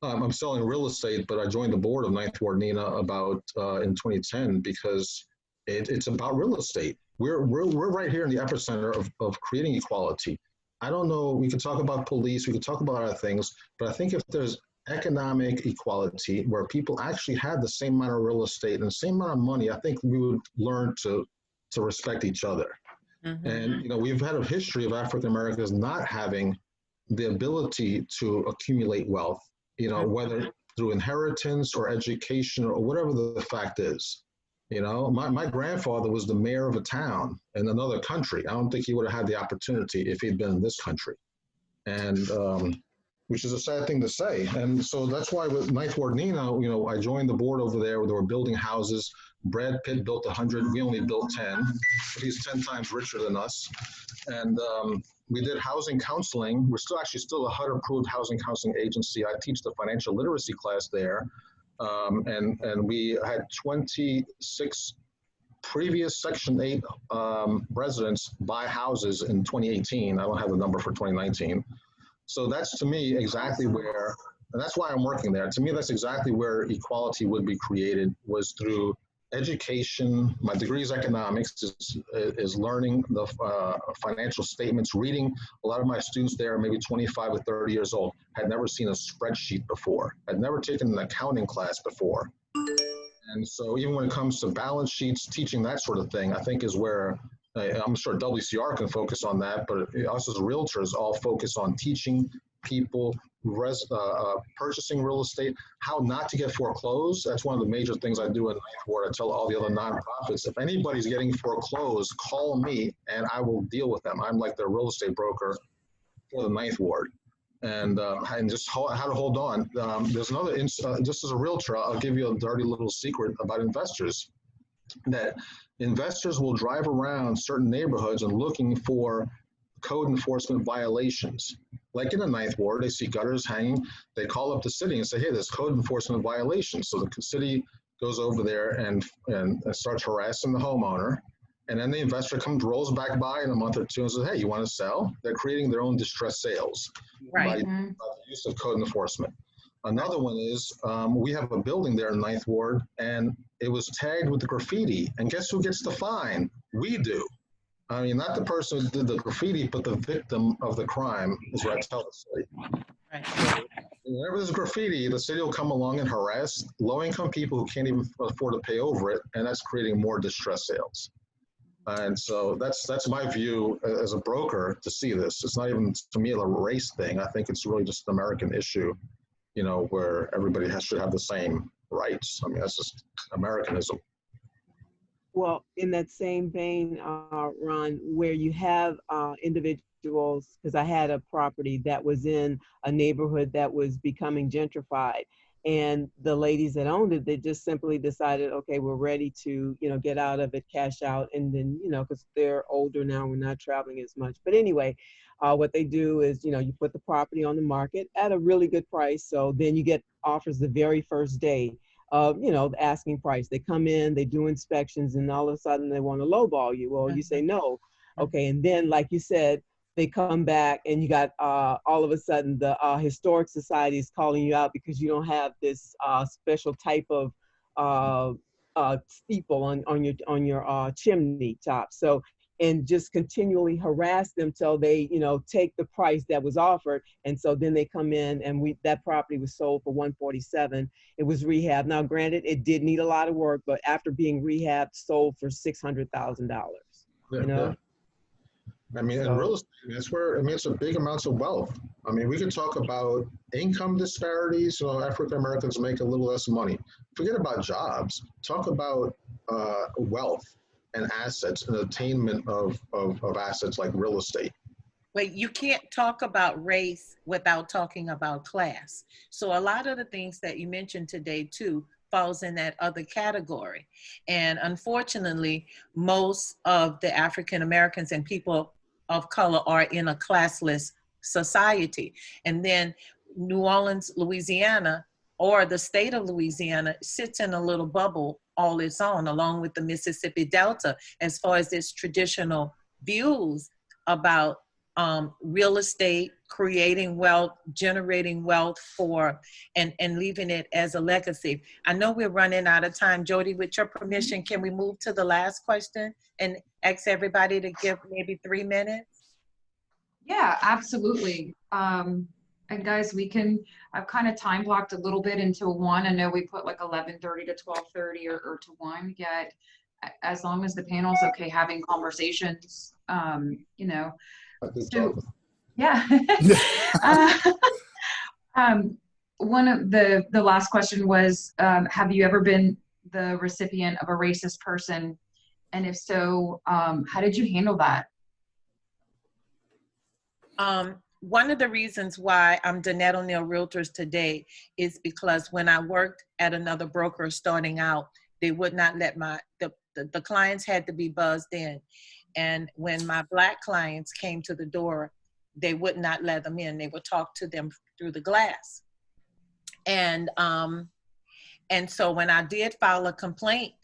I'm selling real estate, but I joined the board of Ninth Ward Nina about in 2010 because it's about real estate. We're right here in the epicenter of creating equality. I don't know, we could talk about police, we could talk about other things, but I think if there's economic equality where people actually have the same amount of real estate and the same amount of money, I think we would learn to respect each other. Mm-hmm. And, you know, we've had a history of African Americans not having the ability to accumulate wealth, you know, whether through inheritance or education or whatever the fact is. You know, my grandfather was the mayor of a town in another country. I don't think he would have had the opportunity if he'd been in this country. And, which is a sad thing to say. And so that's why with Ninth Ward Nina, you know, I joined the board over there where they were building houses. Brad Pitt built 100, we only built 10. He's 10 times richer than us. And we did housing counseling. We're still a HUD approved housing counseling agency. I teach the financial literacy class there. And we had 26 previous Section 8 residents buy houses in 2018. I don't have the number for 2019. So that's, to me, exactly where, and that's why I'm working there. To me, that's exactly where equality would be created, was through education. My degree is economics, is learning the financial statements, reading. A lot of my students there are maybe 25 or 30 years old, had never seen a spreadsheet before, had never taken an accounting class before. And so even when it comes to balance sheets, teaching that sort of thing, I think is where, I'm sure WCR can focus on that, but us as realtors all focus on teaching people purchasing real estate, how not to get foreclosed. That's one of the major things I do in Ninth Ward. I tell all the other nonprofits, if anybody's getting foreclosed, call me and I will deal with them. I'm like their real estate broker for the Ninth Ward. And just how to hold on. There's another, just as a realtor, I'll give you a dirty little secret about investors. That investors will drive around certain neighborhoods and looking for code enforcement violations. Like in the Ninth Ward, they see gutters hanging, they call up the city and say, hey, there's code enforcement violations. So the city goes over there and starts harassing the homeowner. And then the investor rolls back by in a month or two and says, hey, you want to sell? They're creating their own distress sales by the use of code enforcement. Another one is we have a building there in Ninth Ward, and it was tagged with the graffiti. And guess who gets the fine? We do. I mean, not the person who did the graffiti, but the victim of the crime is what I tell the city. Right. So whenever there's graffiti, the city will come along and harass low-income people who can't even afford to pay over it, and that's creating more distress sales. And so that's my view as a broker to see this. It's not even, to me, a race thing. I think it's really just an American issue, you know, where everybody should have the same rights. I mean, that's just Americanism. Well, in that same vein, Ron, where you have individuals, because I had a property that was in a neighborhood that was becoming gentrified, and the ladies that owned it, they just simply decided, okay, we're ready to, you know, get out of it, cash out, and then, you know, because they're older now, we're not traveling as much. But anyway, what they do is, you know, you put the property on the market at a really good price. So then you get offers the very first day of, you know, the asking price. They come in, they do inspections, and all of a sudden they want to lowball you. Well, you say no. Okay. And then, like you said, they come back and you got all of a sudden the Historic Society is calling you out because you don't have this special type of steeple on your chimney top. So, and just continually harass them till they, you know, take the price that was offered. And so then they come in, and that property was sold for $147. It was rehabbed. Now, granted, it did need a lot of work, but after being rehabbed, sold for $600,000. You know. Yeah. I mean, in real estate, that's where, I mean, it's a big amounts of wealth. I mean, we could talk about income disparities. You know, African Americans make a little less money. Forget about jobs. Talk about wealth and assets and attainment of assets like real estate. But you can't talk about race without talking about class. So a lot of the things that you mentioned today too falls in that other category. And unfortunately, most of the African Americans and people of color are in a classless society. And then New Orleans, Louisiana or the state of Louisiana sits in a little bubble all its own, along with the Mississippi Delta, as far as its traditional views about real estate, creating wealth, generating wealth for, and leaving it as a legacy. I know we're running out of time. Jody, with your permission, can we move to the last question and ask everybody to give maybe 3 minutes? Yeah, absolutely. And guys, I've kind of time blocked a little bit until 1. I know we put like 11:30 to 12:30 or to 1, yet as long as the panel's okay having conversations, you know. So, yeah. One of the last question was, have you ever been the recipient of a racist person? And if so, how did you handle that? One of the reasons why I'm Danette O'Neill Realtors today is because when I worked at another broker starting out, they would not let the clients had to be buzzed in. And when my Black clients came to the door, they would not let them in. They would talk to them through the glass. And so when I did file a complaint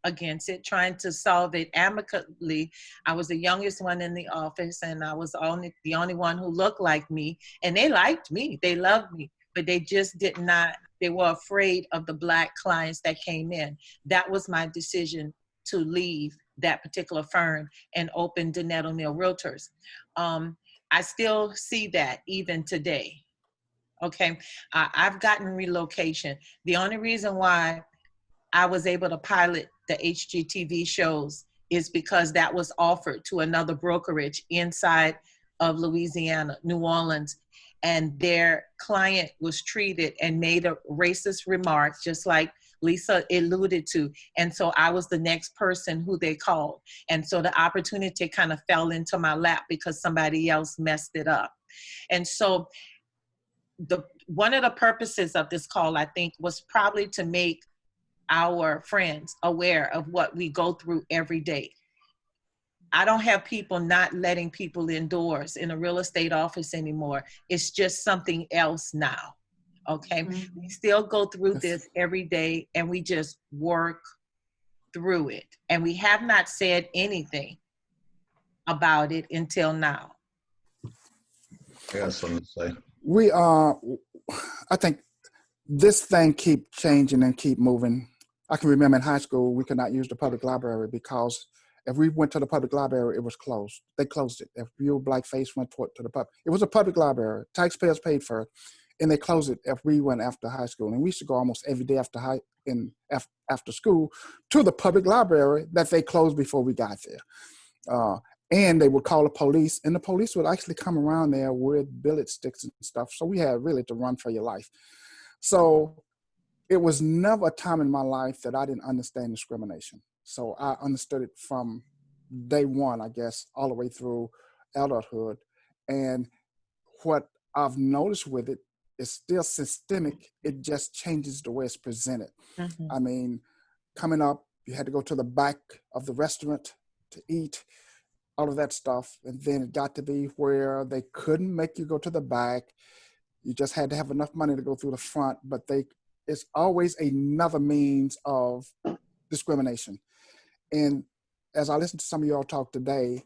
against it, trying to solve it amicably, I was the youngest one in the office, and I was the only one who looked like me. And they liked me, they loved me, but they just did not, they were afraid of the Black clients that came in. That was my decision to leave that particular firm and open Danette O'Neill Realtors. I still see that even today. Okay, I've gotten relocation. The only reason why I was able to pilot the HGTV shows is because that was offered to another brokerage inside of Louisiana, New Orleans, and their client was treated and made a racist remark, just like Lisa alluded to. And so I was the next person who they called. And so the opportunity kind of fell into my lap because somebody else messed it up. And so one of the purposes of this call, I think, was probably to make our friends aware of what we go through every day. I don't have people not letting people indoors in a real estate office anymore. It's just something else now. Okay. Mm-hmm. We still go through this every day, and we just work through it. And we have not said anything about it until now. I got something to say. I think this thing keep changing and keep moving. I can remember in high school, we could not use the public library because if we went to the public library, it was closed. They closed it. If you blackface went to the public, it was a public library. Taxpayers paid for it, and they closed it if we went after high school. And we used to go almost every day after school to the public library that they closed before we got there. And they would call the police, and the police would actually come around there with billet sticks and stuff. So we had really to run for your life. So it was never a time in my life that I didn't understand discrimination. So I understood it from day one, I guess, all the way through adulthood. And what I've noticed with it is still systemic. It just changes the way it's presented. Mm-hmm. I mean, coming up, you had to go to the back of the restaurant to eat, all of that stuff. And then it got to be where they couldn't make you go to the back. You just had to have enough money to go through the front, but it's always another means of discrimination. And as I listen to some of y'all talk today,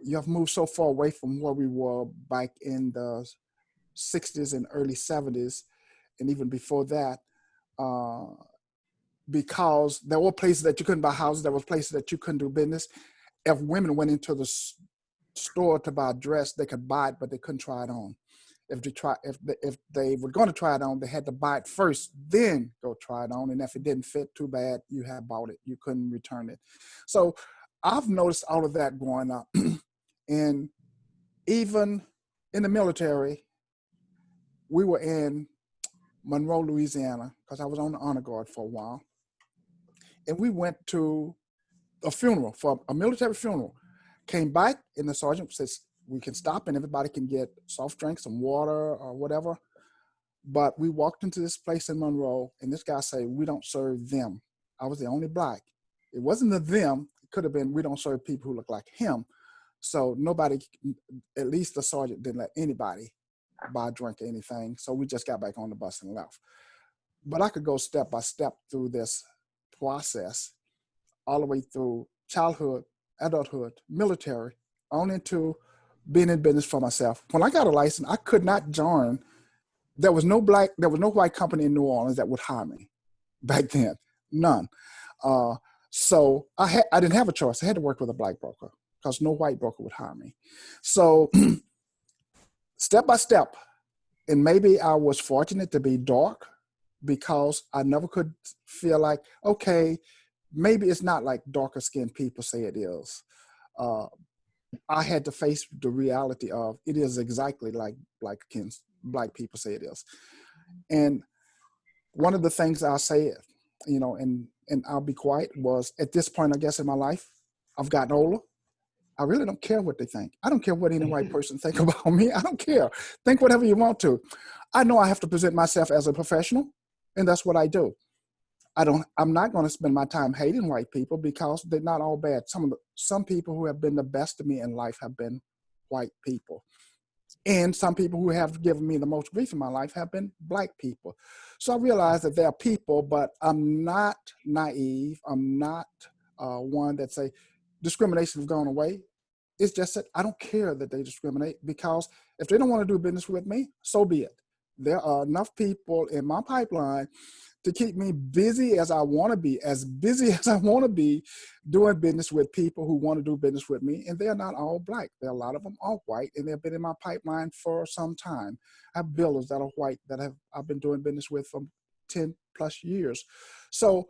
you have moved so far away from where we were back in the 60s and early 70s, and even before that, because there were places that you couldn't buy houses, there was places that you couldn't do business. If women went into the store to buy a dress, they could buy it, but they couldn't try it on. If they were going to try it on, they had to buy it first, then go try it on. And if it didn't fit, too bad, you had bought it. You couldn't return it. So I've noticed all of that going up. And even in the military, we were in Monroe, Louisiana, because I was on the honor guard for a while. And we went to a funeral, for a military funeral. Came back, and the sergeant says, we can stop and everybody can get soft drinks, some water or whatever. But we walked into this place in Monroe, and this guy said, we don't serve them. I was the only Black. It wasn't the them. It could have been, we don't serve people who look like him. So nobody, at least the sergeant didn't let anybody buy a drink or anything. So we just got back on the bus and left. but I could go step by step through this process, all the way through childhood, adulthood, military, on into being in business for myself. When I got a license, I could not join. There was no white company in New Orleans that would hire me back then, none. So I didn't have a choice. I had to work with a black broker because no white broker would hire me. So step by step, and maybe I was fortunate to be dark because I never could feel like, okay, maybe it's not like darker skinned people say it is. I had to face the reality of it is exactly like black people say it is. And one of the things I said, you know, and I'll be quiet, was at this point, I guess, in my life, I've gotten older. I really don't care what they think. I don't care what any white person think about me. I don't care. Think whatever you want to. I know I have to present myself as a professional, and that's what I do. I'm not going to spend my time hating white people because they're not all bad. Some people who have been the best to me in life have been white people. And some people who have given me the most grief in my life have been black people. So I realize that there are people, but I'm not naive. I'm not one that say discrimination has gone away. It's just that I don't care that they discriminate, because if they don't want to do business with me, so be it. There are enough people in my pipeline to keep me busy as I want to be, as busy as I want to be, doing business with people who want to do business with me. And they're not all black. There are a lot of them are white, and they've been in my pipeline for some time. I have builders that are white that I've been doing business with for 10 plus years. So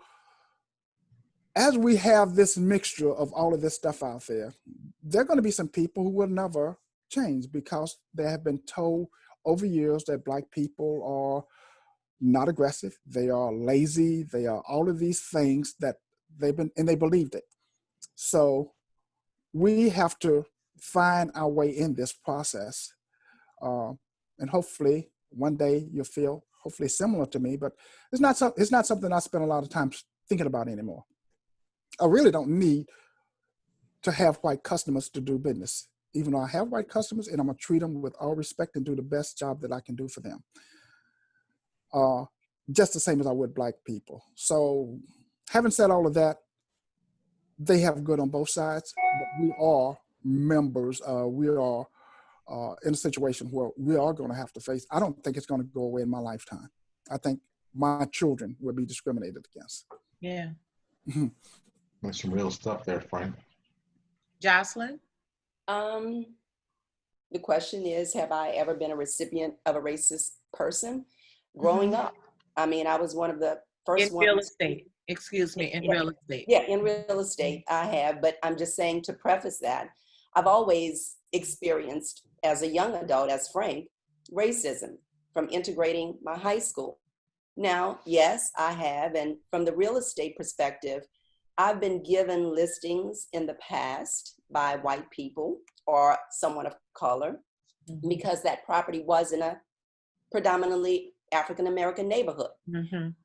as we have this mixture of all of this stuff out there are going to be some people who will never change because they have been told over years that black people are not aggressive, they are lazy, they are all of these things that they believed it. So we have to find our way in this process. And hopefully one day you'll feel hopefully similar to me, but it's not something I spend a lot of time thinking about anymore. I really don't need to have white customers to do business, even though I have white customers, and I'm gonna treat them with all respect and do the best job that I can do for them. Just the same as I would black people. So having said all of that, they have good on both sides, but we are members. We are in a situation where we are going to have to face, I don't think it's going to go away in my lifetime. I think my children will be discriminated against. Yeah. That's some real stuff there, Frank. Josline? The question is, have I ever been a recipient of a racist person? Growing up, I mean, I was one of the first In ones. real estate, excuse me, in real estate. Yeah, in real estate, I have, but I'm just saying, to preface that, I've always experienced, as a young adult, as Frank, racism from integrating my high school. Now, yes, I have, and from the real estate perspective, I've been given listings in the past by white people or someone of color because that property was in a predominantly African-American neighborhood.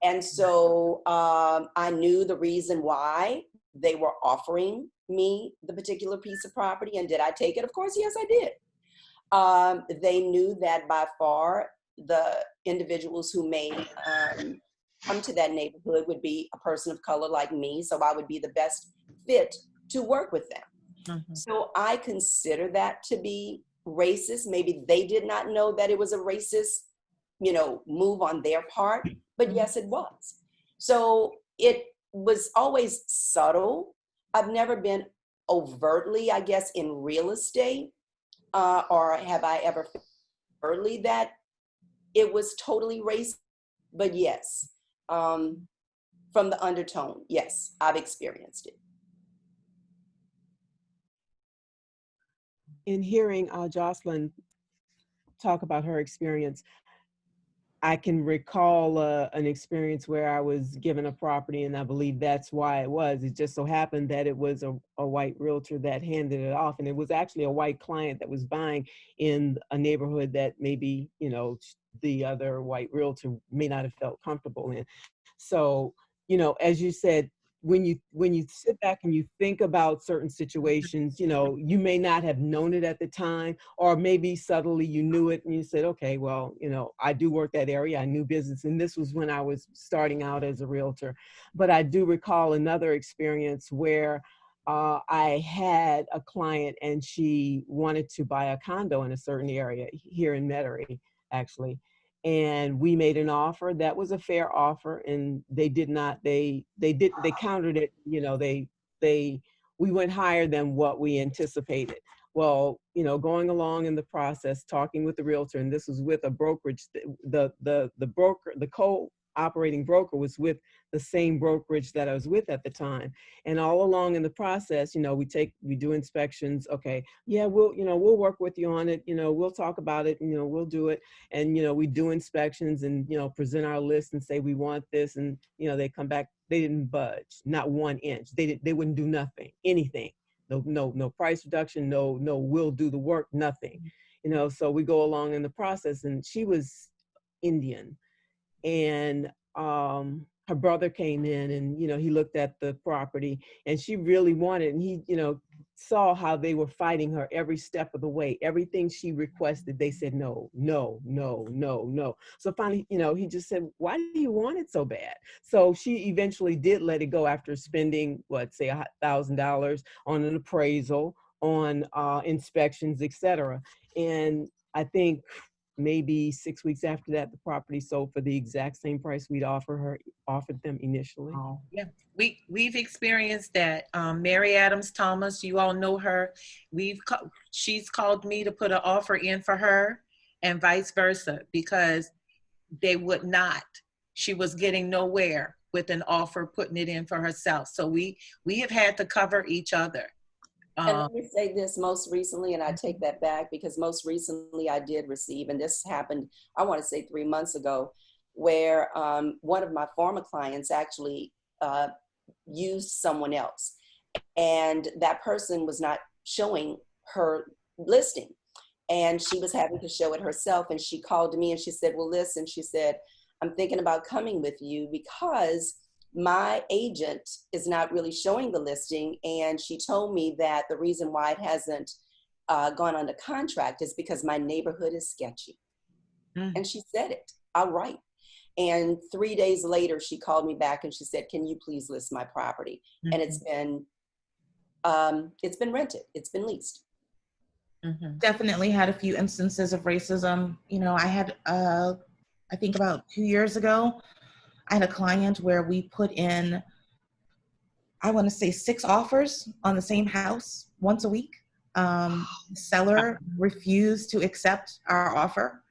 And so I knew the reason why they were offering me the particular piece of property. And did I take it? Of course, yes, I did. They knew that by far the individuals who may come to that neighborhood would be a person of color like me. So I would be the best fit to work with them. So I consider that to be racist. Maybe they did not know that it was a racist, move on their part, but yes, it was. So it was always subtle. I've never been overtly, I guess, in real estate, or have I ever felt overtly that it was totally racist? But yes, from the undertone, yes, I've experienced it. In hearing Josline talk about her experience, I can recall an experience where I was given a property, and I believe that's why it was. It just so happened that it was a white realtor that handed it off, and it was actually a white client that was buying in a neighborhood that maybe, the other white realtor may not have felt comfortable in. So, as you said, when you sit back and you think about certain situations, you know, you may not have known it at the time, or maybe subtly you knew it and you said, okay, well, you know, I do work that area, I knew business, and this was when I was starting out as a realtor. But I do recall another experience where I had a client and she wanted to buy a condo in a certain area here in Metairie, actually. And we made an offer that was a fair offer, and they countered it, you know, we went higher than what we anticipated. Well, you know, going along in the process, talking with the realtor, and this was with a brokerage, the broker, the co-operating broker was with the same brokerage that I was with at the time. And all along in the process, you know, we do inspections. Okay, yeah, we'll work with you on it. You know, we'll talk about it, you know, we'll do it. And, you know, we do inspections and, you know, present our list and say, we want this. And, you know, they come back, they didn't budge, not 1 inch. They wouldn't do nothing, anything. No price reduction, no, we'll do the work, nothing. You know, so we go along in the process, and she was Indian. And her brother came in, and, you know, he looked at the property, and she really wanted, and he, you know, saw how they were fighting her every step of the way. Everything she requested, they said no, no, no, no, no. So finally, you know, he just said, why do you want it so bad? So she eventually did let it go after spending, what, say $1,000 on an appraisal, on inspections, etc. And I think maybe 6 weeks after that, the property sold for the exact same price we'd offered them initially. Oh. Yeah, we've experienced that. Mary Adams Thomas, you all know her. She's called me to put an offer in for her, and vice versa, because they would not. She was getting nowhere with an offer, putting it in for herself. So we have had to cover each other. And let me say this, most recently, and I take that back, because most recently I did receive, and this happened, I want to say 3 months ago, where one of my former clients actually used someone else, and that person was not showing her listing, and she was having to show it herself. And she called me and she said, well, listen, she said, I'm thinking about coming with you because my agent is not really showing the listing. And she told me that the reason why it hasn't gone under contract is because my neighborhood is sketchy. And she said it outright. And 3 days later, she called me back and she said, can you please list my property? And it's been rented. It's been leased. Definitely had a few instances of racism. You know, I had, I think about 2 years ago, I had a client where we put in, I want to say 6 offers on the same house once a week. Seller refused to accept our offer.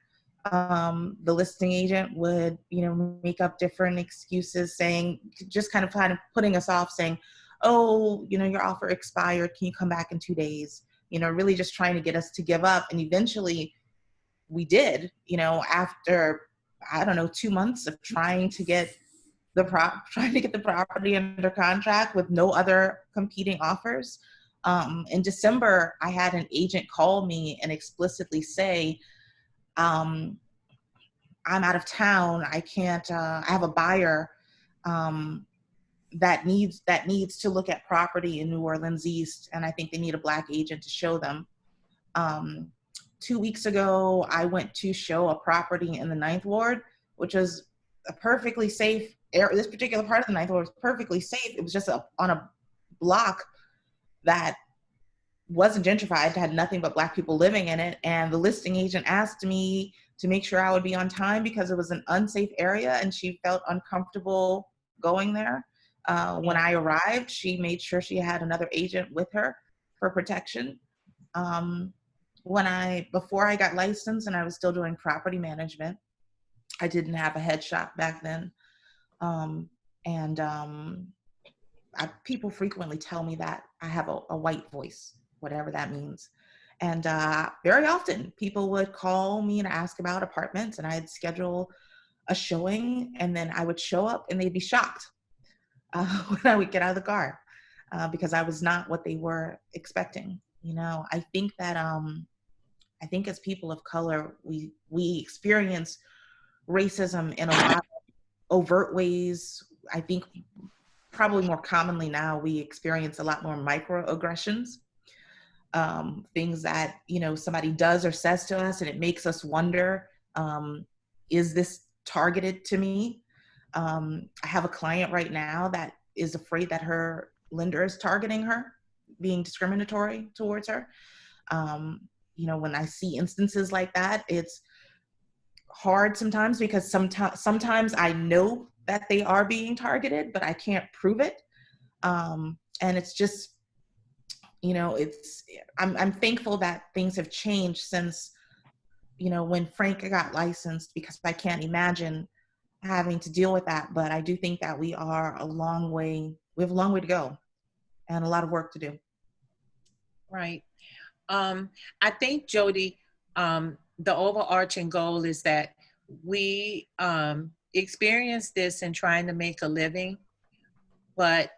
The listing agent would, you know, make up different excuses, saying, just kind of putting us off, saying, oh, you know, your offer expired. Can you come back in 2 days? You know, really just trying to get us to give up. And eventually we did, you know, after, I don't know, 2 months of trying to get the property under contract with no other competing offers. In December, I had an agent call me and explicitly say, I'm out of town. I can't, I have a buyer that needs to look at property in New Orleans East, and I think they need a Black agent to show them. 2 weeks ago, I went to show a property in the 9th Ward, which was a perfectly safe area. This particular part of the 9th Ward was perfectly safe. It was just on a block that wasn't gentrified, had nothing but Black people living in it. And the listing agent asked me to make sure I would be on time because it was an unsafe area and she felt uncomfortable going there. When I arrived, she made sure she had another agent with her for protection. Before I got licensed and I was still doing property management, I didn't have a headshot back then. People frequently tell me that I have a white voice, whatever that means. And very often people would call me and ask about apartments, and I'd schedule a showing, and then I would show up and they'd be shocked when I would get out of the car because I was not what they were expecting. You know, I think that I think as people of color, we experience racism in a lot of overt ways. I think probably more commonly now, we experience a lot more microaggressions, things that, you know, somebody does or says to us, and it makes us wonder, is this targeted to me? I have a client right now that is afraid that her lender is targeting her, being discriminatory towards her. You know, when I see instances like that, it's hard sometimes, because sometimes I know that they are being targeted, but I can't prove it. And it's just, you know, I'm thankful that things have changed since, you know, when Frank got licensed, because I can't imagine having to deal with that. But I do think that we have a long way to go and a lot of work to do. Right. I think, Jody, the overarching goal is that we experience this in trying to make a living, but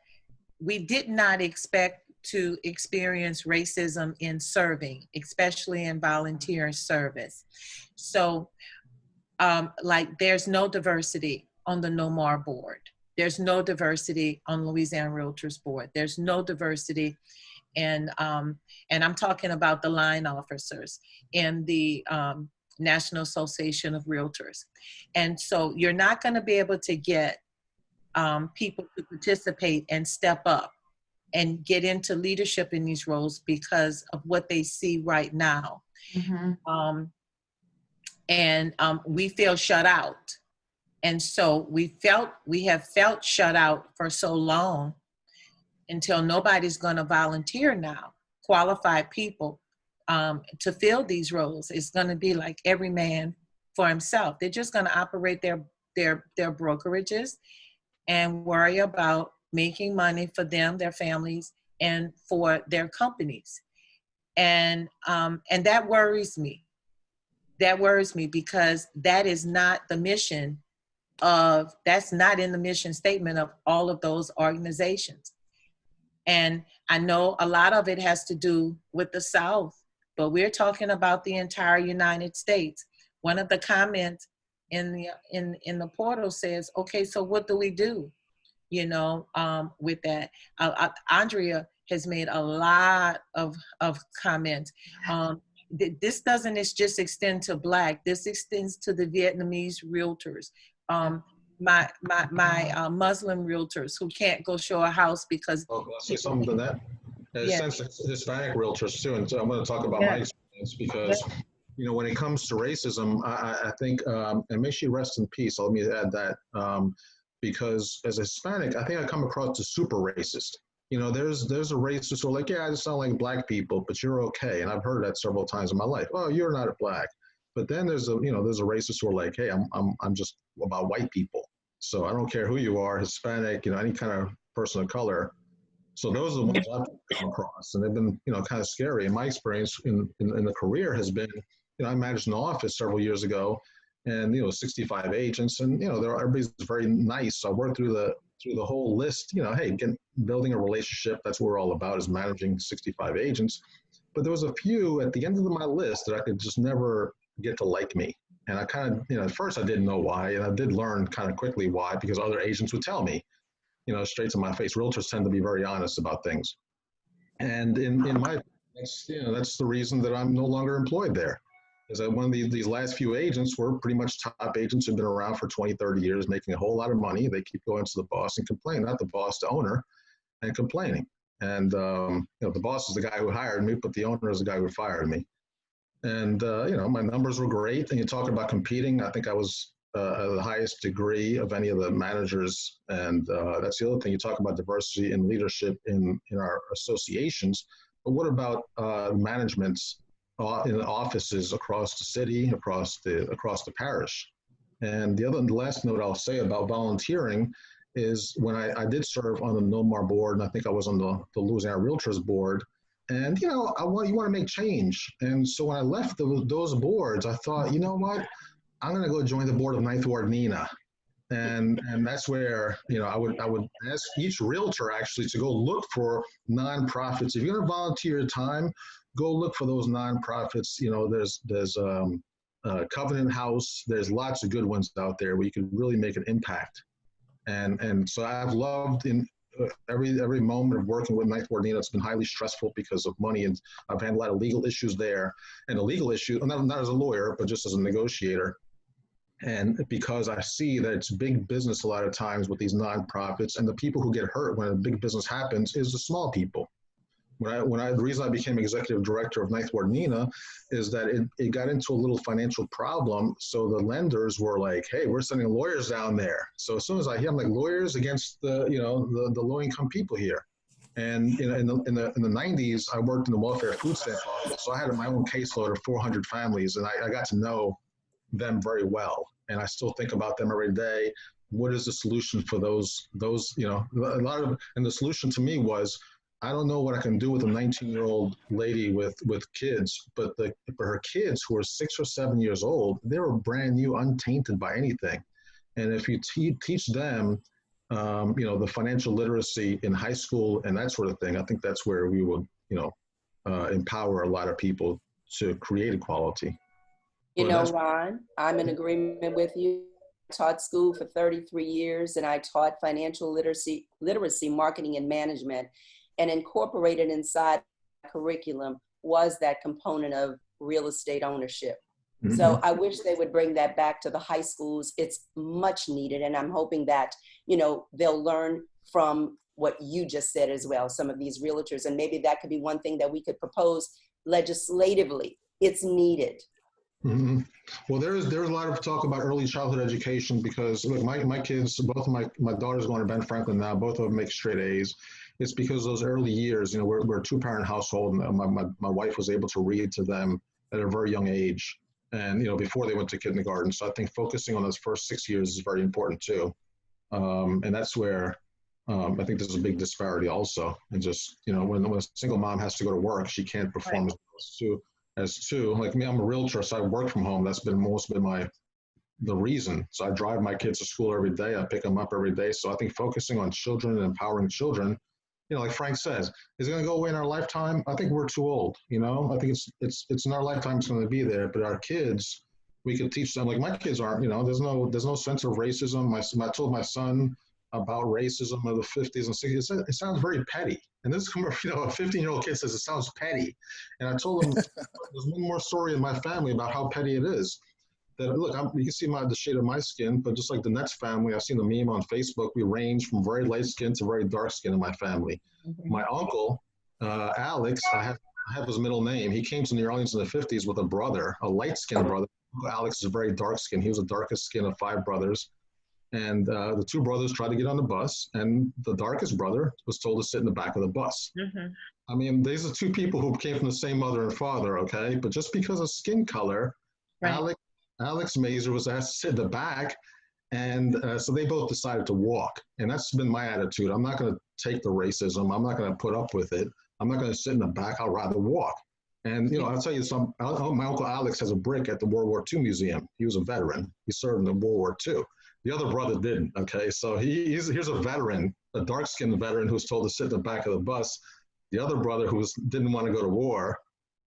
we did not expect to experience racism in serving, especially in volunteer service. So, like, there's no diversity on the NOMAR board. There's no diversity on Louisiana Realtors board. There's no diversity and I'm talking about the line officers in the National Association of Realtors. And so you're not going to be able to get people to participate and step up and get into leadership in these roles because of what they see right now. Mm-hmm. We feel shut out. And so we have felt shut out for so long, until nobody's going to volunteer now, qualified people to fill these roles. It's going to be like every man for himself. They're just going to operate their brokerages and worry about making money for them, their families, and for their companies. And that worries me. That worries me, because that is not the mission that's not in the mission statement of all of those organizations. And I know a lot of it has to do with the South, but we're talking about the entire United States. One of the comments in the portal says, okay, so what do we do? You know, with that. Andrea has made a lot of comments. This doesn't just extend to Black. This extends to the Vietnamese realtors. My Muslim realtors who can't go show a house because. Oh, I'll say something to that. Yeah. Since Hispanic realtors too, and so I'm going to talk about my experience, because you know, when it comes to racism, I think, and may she rest in peace. Let me add that, because as a Hispanic, I think I come across as super racist. You know, there's a racist who are like, yeah, I just sound like Black people, but you're okay, and I've heard that several times in my life. Oh, you're not a Black. But then there's a racist who are like, hey, I'm just about white people. So I don't care who you are, Hispanic, you know, any kind of person of color. So those are the ones I've come across, and they've been, you know, kind of scary. And my experience in the career has been, you know, I managed an office several years ago, and 65 agents, and everybody's very nice. So I worked through the whole list. You know, hey, building a relationship. That's what we're all about, is managing 65 agents. But there was a few at the end of my list that I could just never get to like me. And I kind of, at first I didn't know why, and I did learn kind of quickly why, because other agents would tell me, straight to my face. Realtors tend to be very honest about things. And in my, that's the reason that I'm no longer employed there. Is that one of these last few agents were pretty much top agents who've been around for 20, 30 years, making a whole lot of money. They keep going to the boss and complaining, not the boss, the owner, and complaining. And, the boss is the guy who hired me, but the owner is the guy who fired me. And, my numbers were great. And you talk about competing. I think I was at the highest degree of any of the managers. And that's the other thing. You talk about diversity and leadership in our associations. But what about managements in the offices across the city, across the parish? And the last note I'll say about volunteering is when I did serve on the NOMAR board, and I think I was on the Louisiana Realtors board. And, you want to make change. And so when I left those boards, I thought, you know what, I'm going to go join the board of Ninth Ward NINA. And that's where, I would ask each realtor actually to go look for nonprofits. If you're going to volunteer your time, go look for those nonprofits. There's Covenant House. There's lots of good ones out there where you can really make an impact. And so I've loved every moment of working with Ninth Ward Nina, it's been highly stressful because of money, and I've had a lot of legal issues there. And the legal issue, not as a lawyer, but just as a negotiator. And because I see that it's big business a lot of times with these nonprofits, and the people who get hurt when a big business happens is the small people. The reason I became executive director of Ninth Ward Nina is that it got into a little financial problem. So the lenders were like, "Hey, we're sending lawyers down there." So as soon as I hear, I'm like, lawyers against the low income people here. And in the 90s, I worked in the welfare food stamp office, so I had my own caseload of 400 families, and I got to know them very well. And I still think about them every day. What is the solution for those? And the solution to me was, I don't know what I can do with a 19-year-old lady with kids, but for her kids who are 6 or 7 years old, they were brand new, untainted by anything. And if you teach them, the financial literacy in high school and that sort of thing, I think that's where we will, empower a lot of people to create equality. Ron, I'm in agreement with you. I taught school for 33 years, and I taught financial literacy, marketing, and management. And incorporated inside curriculum was that component of real estate ownership. Mm-hmm. So I wish they would bring that back to the high schools. It's much needed. And I'm hoping that, they'll learn from what you just said as well, some of these realtors. And maybe that could be one thing that we could propose legislatively. It's needed. Mm-hmm. Well, there's a lot of talk about early childhood education because look, my kids, both of my daughter's going to Ben Franklin now, both of them make straight A's. It's because those early years, we're a two-parent household, and my wife was able to read to them at a very young age, and before they went to kindergarten. So I think focusing on those first 6 years is very important too, and that's where I think there's a big disparity also. And just when a single mom has to go to work, she can't perform as two. Like me, I'm a realtor, so I work from home. That's been the reason. So I drive my kids to school every day. I pick them up every day. So I think focusing on children and empowering children, like Frank says, is it going to go away in our lifetime? I think we're too old. I think it's in our lifetime it's going to be there. But our kids, we could teach them. Like my kids aren't. There's no sense of racism. I told my son about racism of the 50s and 60s. It sounds very petty. And this is from a 15-year-old kid says it sounds petty. And I told him there's one more story in my family about how petty it is. That look, you can see the shade of my skin, but just like Danette's family, I've seen the meme on Facebook. We range from very light skin to very dark skin in my family. Mm-hmm. My uncle, Alex, I have his middle name. He came to New Orleans in the 50s with a brother, a light-skinned brother. Uncle Alex is very dark skin. He was the darkest skin of 5 brothers. And the 2 brothers tried to get on the bus, and the darkest brother was told to sit in the back of the bus. Mm-hmm. I mean, these are 2 people who came from the same mother and father, okay? But just because of skin color, right. Alex Mazier was asked to sit in the back, and so they both decided to walk. And that's been my attitude. I'm not going to take the racism. I'm not going to put up with it. I'm not going to sit in the back. I'll rather walk. And, I'll tell you something. My Uncle Alex has a brick at the World War II Museum. He was a veteran. He served in the World War II. The other brother didn't, okay? So here's a veteran, a dark-skinned veteran who was told to sit in the back of the bus. The other brother who didn't want to go to war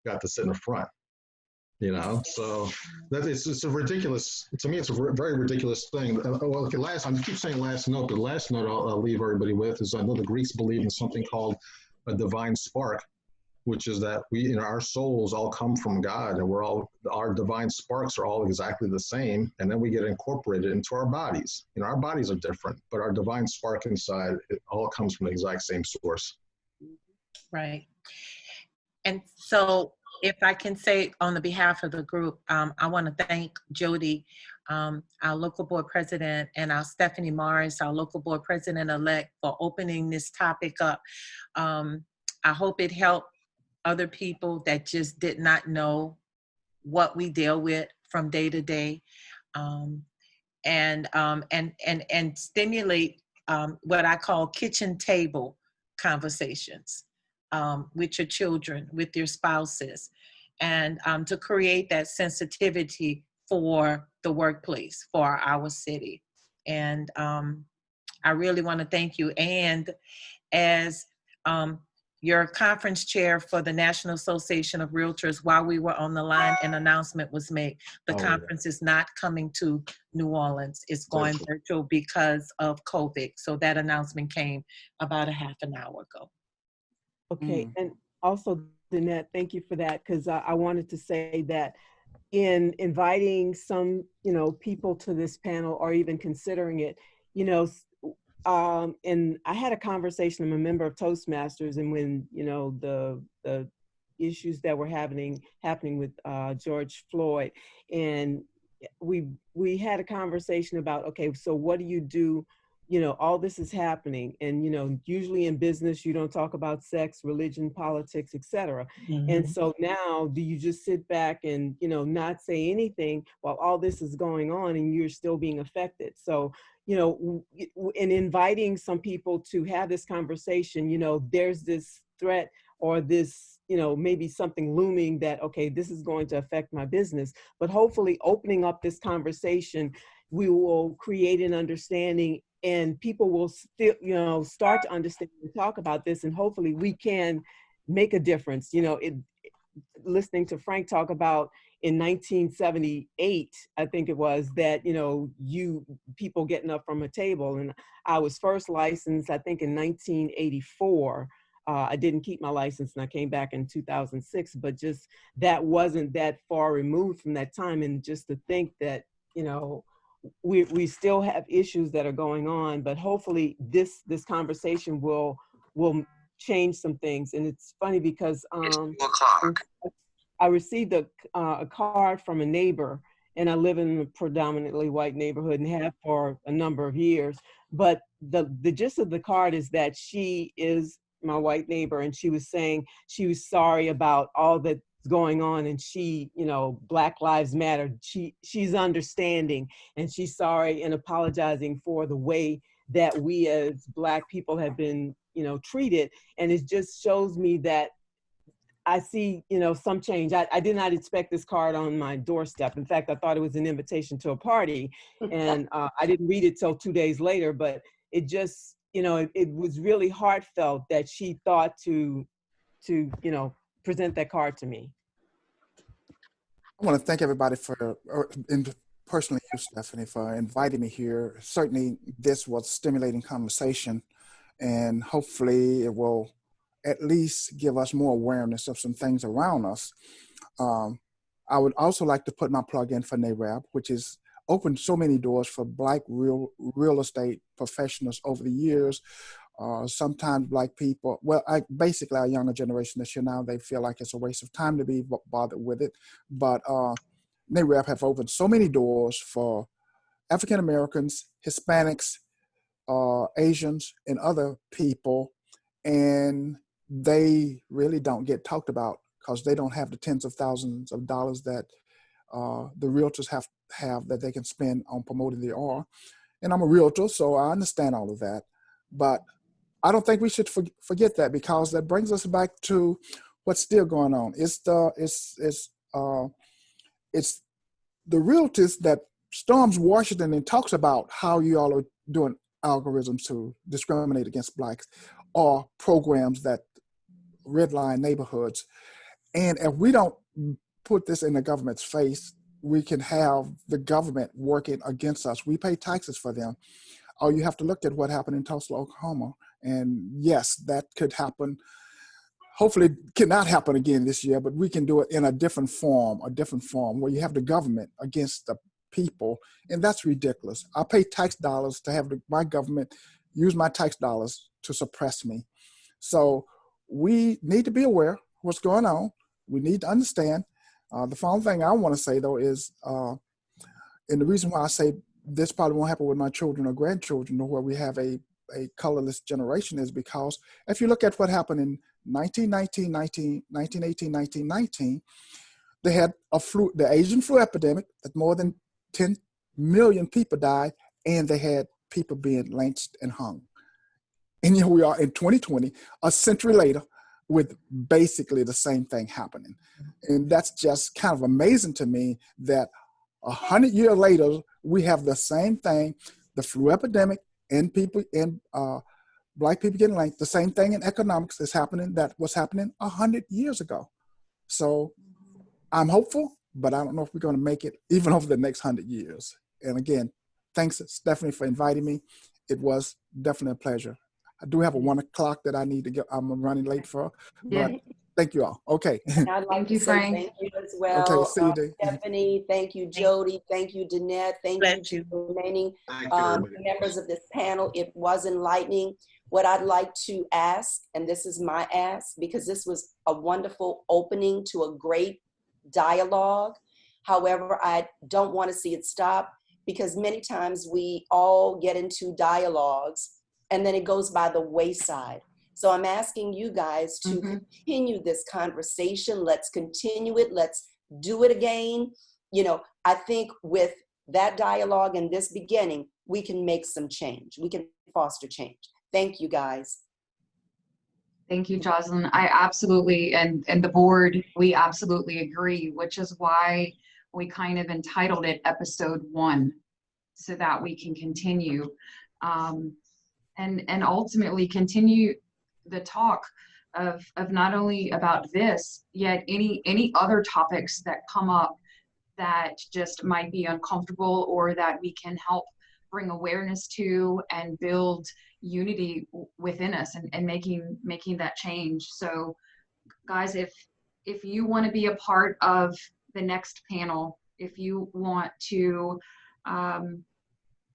got to sit in the front, So it's a ridiculous, to me, it's a very ridiculous thing. Well, okay, I keep saying last note, but the last note I'll leave everybody with is I know the Greeks believe in something called a divine spark, which is that our souls all come from God, and our divine sparks are all exactly the same, and then we get incorporated into our bodies. Our bodies are different, but our divine spark inside, it all comes from the exact same source. Right. And so if I can say on the behalf of the group, I want to thank Jody, our local board president, and our Stephanie Morris, our local board president-elect, for opening this topic up. I hope it helped other people that just did not know what we deal with from day to day, and stimulate what I call kitchen table conversations with your children, with your spouses, and to create that sensitivity for the workplace, for our city. And I really want to thank you. And as your conference chair for the National Association of Realtors, while we were on the line, an announcement was made. The Oh, yeah. conference is not coming to New Orleans. It's going Virtual. virtual because of COVID. So that announcement came about a half an hour ago. Okay, and also, Danette, thank you for that, because I wanted to say that in inviting some, people to this panel or even considering it, and I had a conversation, I'm a member of Toastmasters, and when, the issues that were happening with George Floyd, and we had a conversation about, okay, so what do you do? All this is happening, and usually in business you don't talk about sex, religion, politics, etc. And so now, do you just sit back and not say anything while all this is going on and you're still being affected? So in inviting some people to have this conversation, there's this threat or this, maybe something looming that, okay, this is going to affect my business. But hopefully opening up this conversation, we will create an understanding, and people will still, start to understand and talk about this, and hopefully we can make a difference. Listening to Frank talk about in 1978, I think it was, that, people getting up from a table. And I was first licensed, I think, in 1984. I didn't keep my license and I came back in 2006, but just that wasn't that far removed from that time. And just to think that, we still have issues that are going on, but hopefully this conversation will change some things. And it's funny because I received a card from a neighbor, and I live in a predominantly white neighborhood and have for a number of years. But the gist of the card is that she is my white neighbor, and she was saying she was sorry about all that's going on, and she, Black Lives Matter. She's understanding, and she's sorry and apologizing for the way that we as Black people have been, treated. And it just shows me that I see, some change. I did not expect this card on my doorstep. In fact, I thought it was an invitation to a party, and I didn't read it till 2 days later, but it just, it was really heartfelt that she thought to present that card to me. I want to thank everybody and personally you, Stephanie, for inviting me here. Certainly this was stimulating conversation, and hopefully it will at least give us more awareness of some things around us. I would also like to put my plug in for NAREB, which has opened so many doors for Black real estate professionals over the years. Sometimes Black people, basically our younger generation this year now, they feel like it's a waste of time to be bothered with it. But NAREB have opened so many doors for African Americans, Hispanics, Asians, and other people, and they really don't get talked about because they don't have the tens of thousands of dollars that the realtors have that they can spend on promoting their art. And I'm a realtor, so I understand all of that. But I don't think we should forget that, because that brings us back to what's still going on. It's the realtors that storms Washington and talks about how you all are doing algorithms to discriminate against Blacks, or programs that redline neighborhoods. And if we don't put this in the government's face, we can have the government working against us. We pay taxes for them. Or you have to look at what happened in Tulsa, Oklahoma. And yes, that could happen. Hopefully it cannot happen again this year, but we can do it in a different form where you have the government against the people. And that's ridiculous. I pay tax dollars to have my government use my tax dollars to suppress me. So we need to be aware of what's going on. We need to understand. The final thing I want to say, though, is, and the reason why I say this probably won't happen with my children or grandchildren, or where we have a colorless generation, is because if you look at what happened in 1918, 1919, they had the Asian flu epidemic that more than 10 million people died, and they had people being lynched and hung. And here we are in 2020, a century later, with basically the same thing happening. And that's just kind of amazing to me that 100 years later, we have the same thing, the flu epidemic, and people and Black people getting linked. The same thing in economics is happening that was happening 100 years ago. So I'm hopeful, but I don't know if we're going to make it even over the next 100 years. And again, thanks, Stephanie, for inviting me. It was definitely a pleasure. I do have a 1 o'clock that I need to get. I'm running late for, but thank you all. Okay. And I'd like Thank to you, say Frank. thank you as well. Okay, see you, Dave. Stephanie, thank you, Jody, thank you, Danette, thank Bless you you. to the remaining Thank you, everybody. members of this panel. It was enlightening. What I'd like to ask, and this is my ask, because this was a wonderful opening to a great dialogue. However, I don't want to see it stop, because many times we all get into dialogues and then it goes by the wayside. So I'm asking you guys to continue this conversation. Let's continue it. Let's do it again. You know, I think with that dialogue and this beginning, we can make some change. We can foster change. Thank you, guys. Thank you, Josline. I absolutely, and the board, we absolutely agree, which is why we kind of entitled it Episode 1, so that we can continue and ultimately continue the talk of not only about this, yet any other topics that come up that just might be uncomfortable or that we can help bring awareness to and build unity within us and making that change. So guys, if you want to be a part of the next panel, if you want to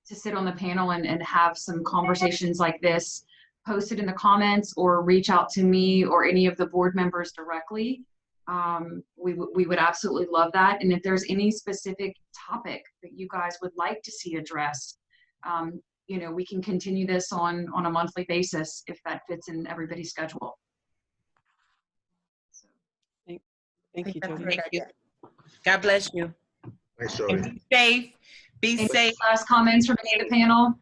sit on the panel and have some conversations like this, post it in the comments or reach out to me or any of the board members directly. We would absolutely love that. And if there's any specific topic that you guys would like to see addressed, you know, we can continue this on a monthly basis if that fits in everybody's schedule. Thank you, Jody. Thank you. God bless you. Thanks, And Jody. be safe. Be Any safe. last comments from any of the panel?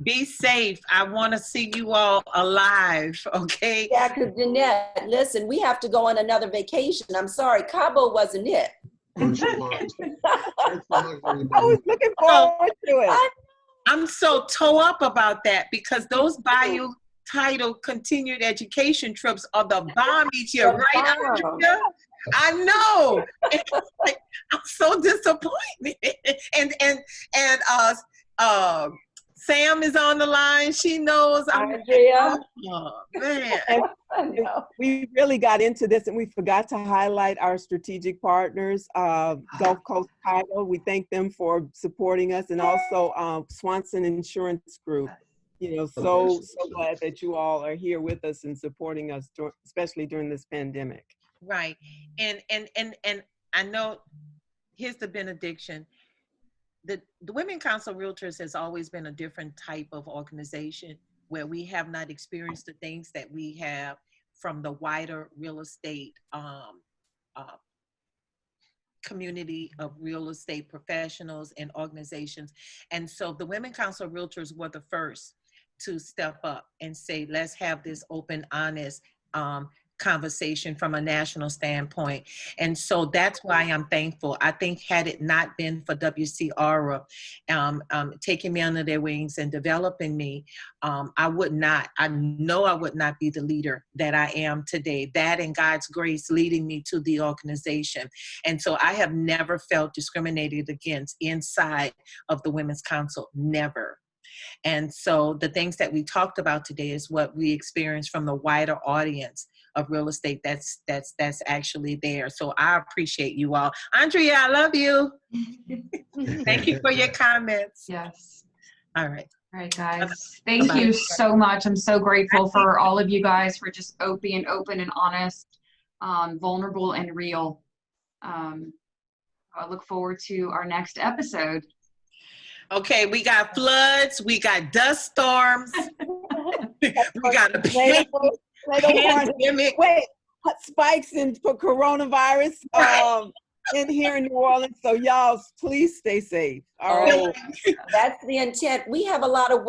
Be safe. I want to see you all alive, okay? Yeah, because Danette, listen, we have to go on another vacation. I'm sorry, Cabo wasn't it. Thanks so much. Thanks so much, I everybody. was looking forward to it. I'm so toe up about that because those Bayou title continued education trips are the bomb each year, The right, bomb. Andrea? I know. Like, I'm so disappointed. And Sam is on the line. She knows. Andrea. Oh, man. I know. We really got into this and we forgot to highlight our strategic partners, Gulf Coast Title. We thank them for supporting us, and also Swanson Insurance Group. You know, so glad that you all are here with us and supporting us, especially during this pandemic. Right. And I know, here's the benediction. The Women Council Realtors has always been a different type of organization where we have not experienced the things that we have from the wider real estate community of real estate professionals and organizations. And so the Women Council Realtors were the first to step up and say, let's have this open, honest conversation from a national standpoint. And so that's why I'm thankful. I think had it not been for WCRA taking me under their wings and developing me, I know I would not be the leader that I am today. That and God's grace leading me to the organization. And so I have never felt discriminated against inside of the Women's Council, never. And so the things that we talked about today is what we experienced from the wider audience of real estate that's actually there. So I appreciate you all. Andrea, I love you. Thank you for your comments. Yes. All right. All right, guys. Thank you so much. I'm so grateful for all of you guys for just being open and honest, vulnerable and real. I look forward to our next episode. Okay, we got floods, we got dust storms, we got a pandemic. Wait, spikes for coronavirus in here in New Orleans. So y'all, please stay safe. All right. That's the intent. We have a lot of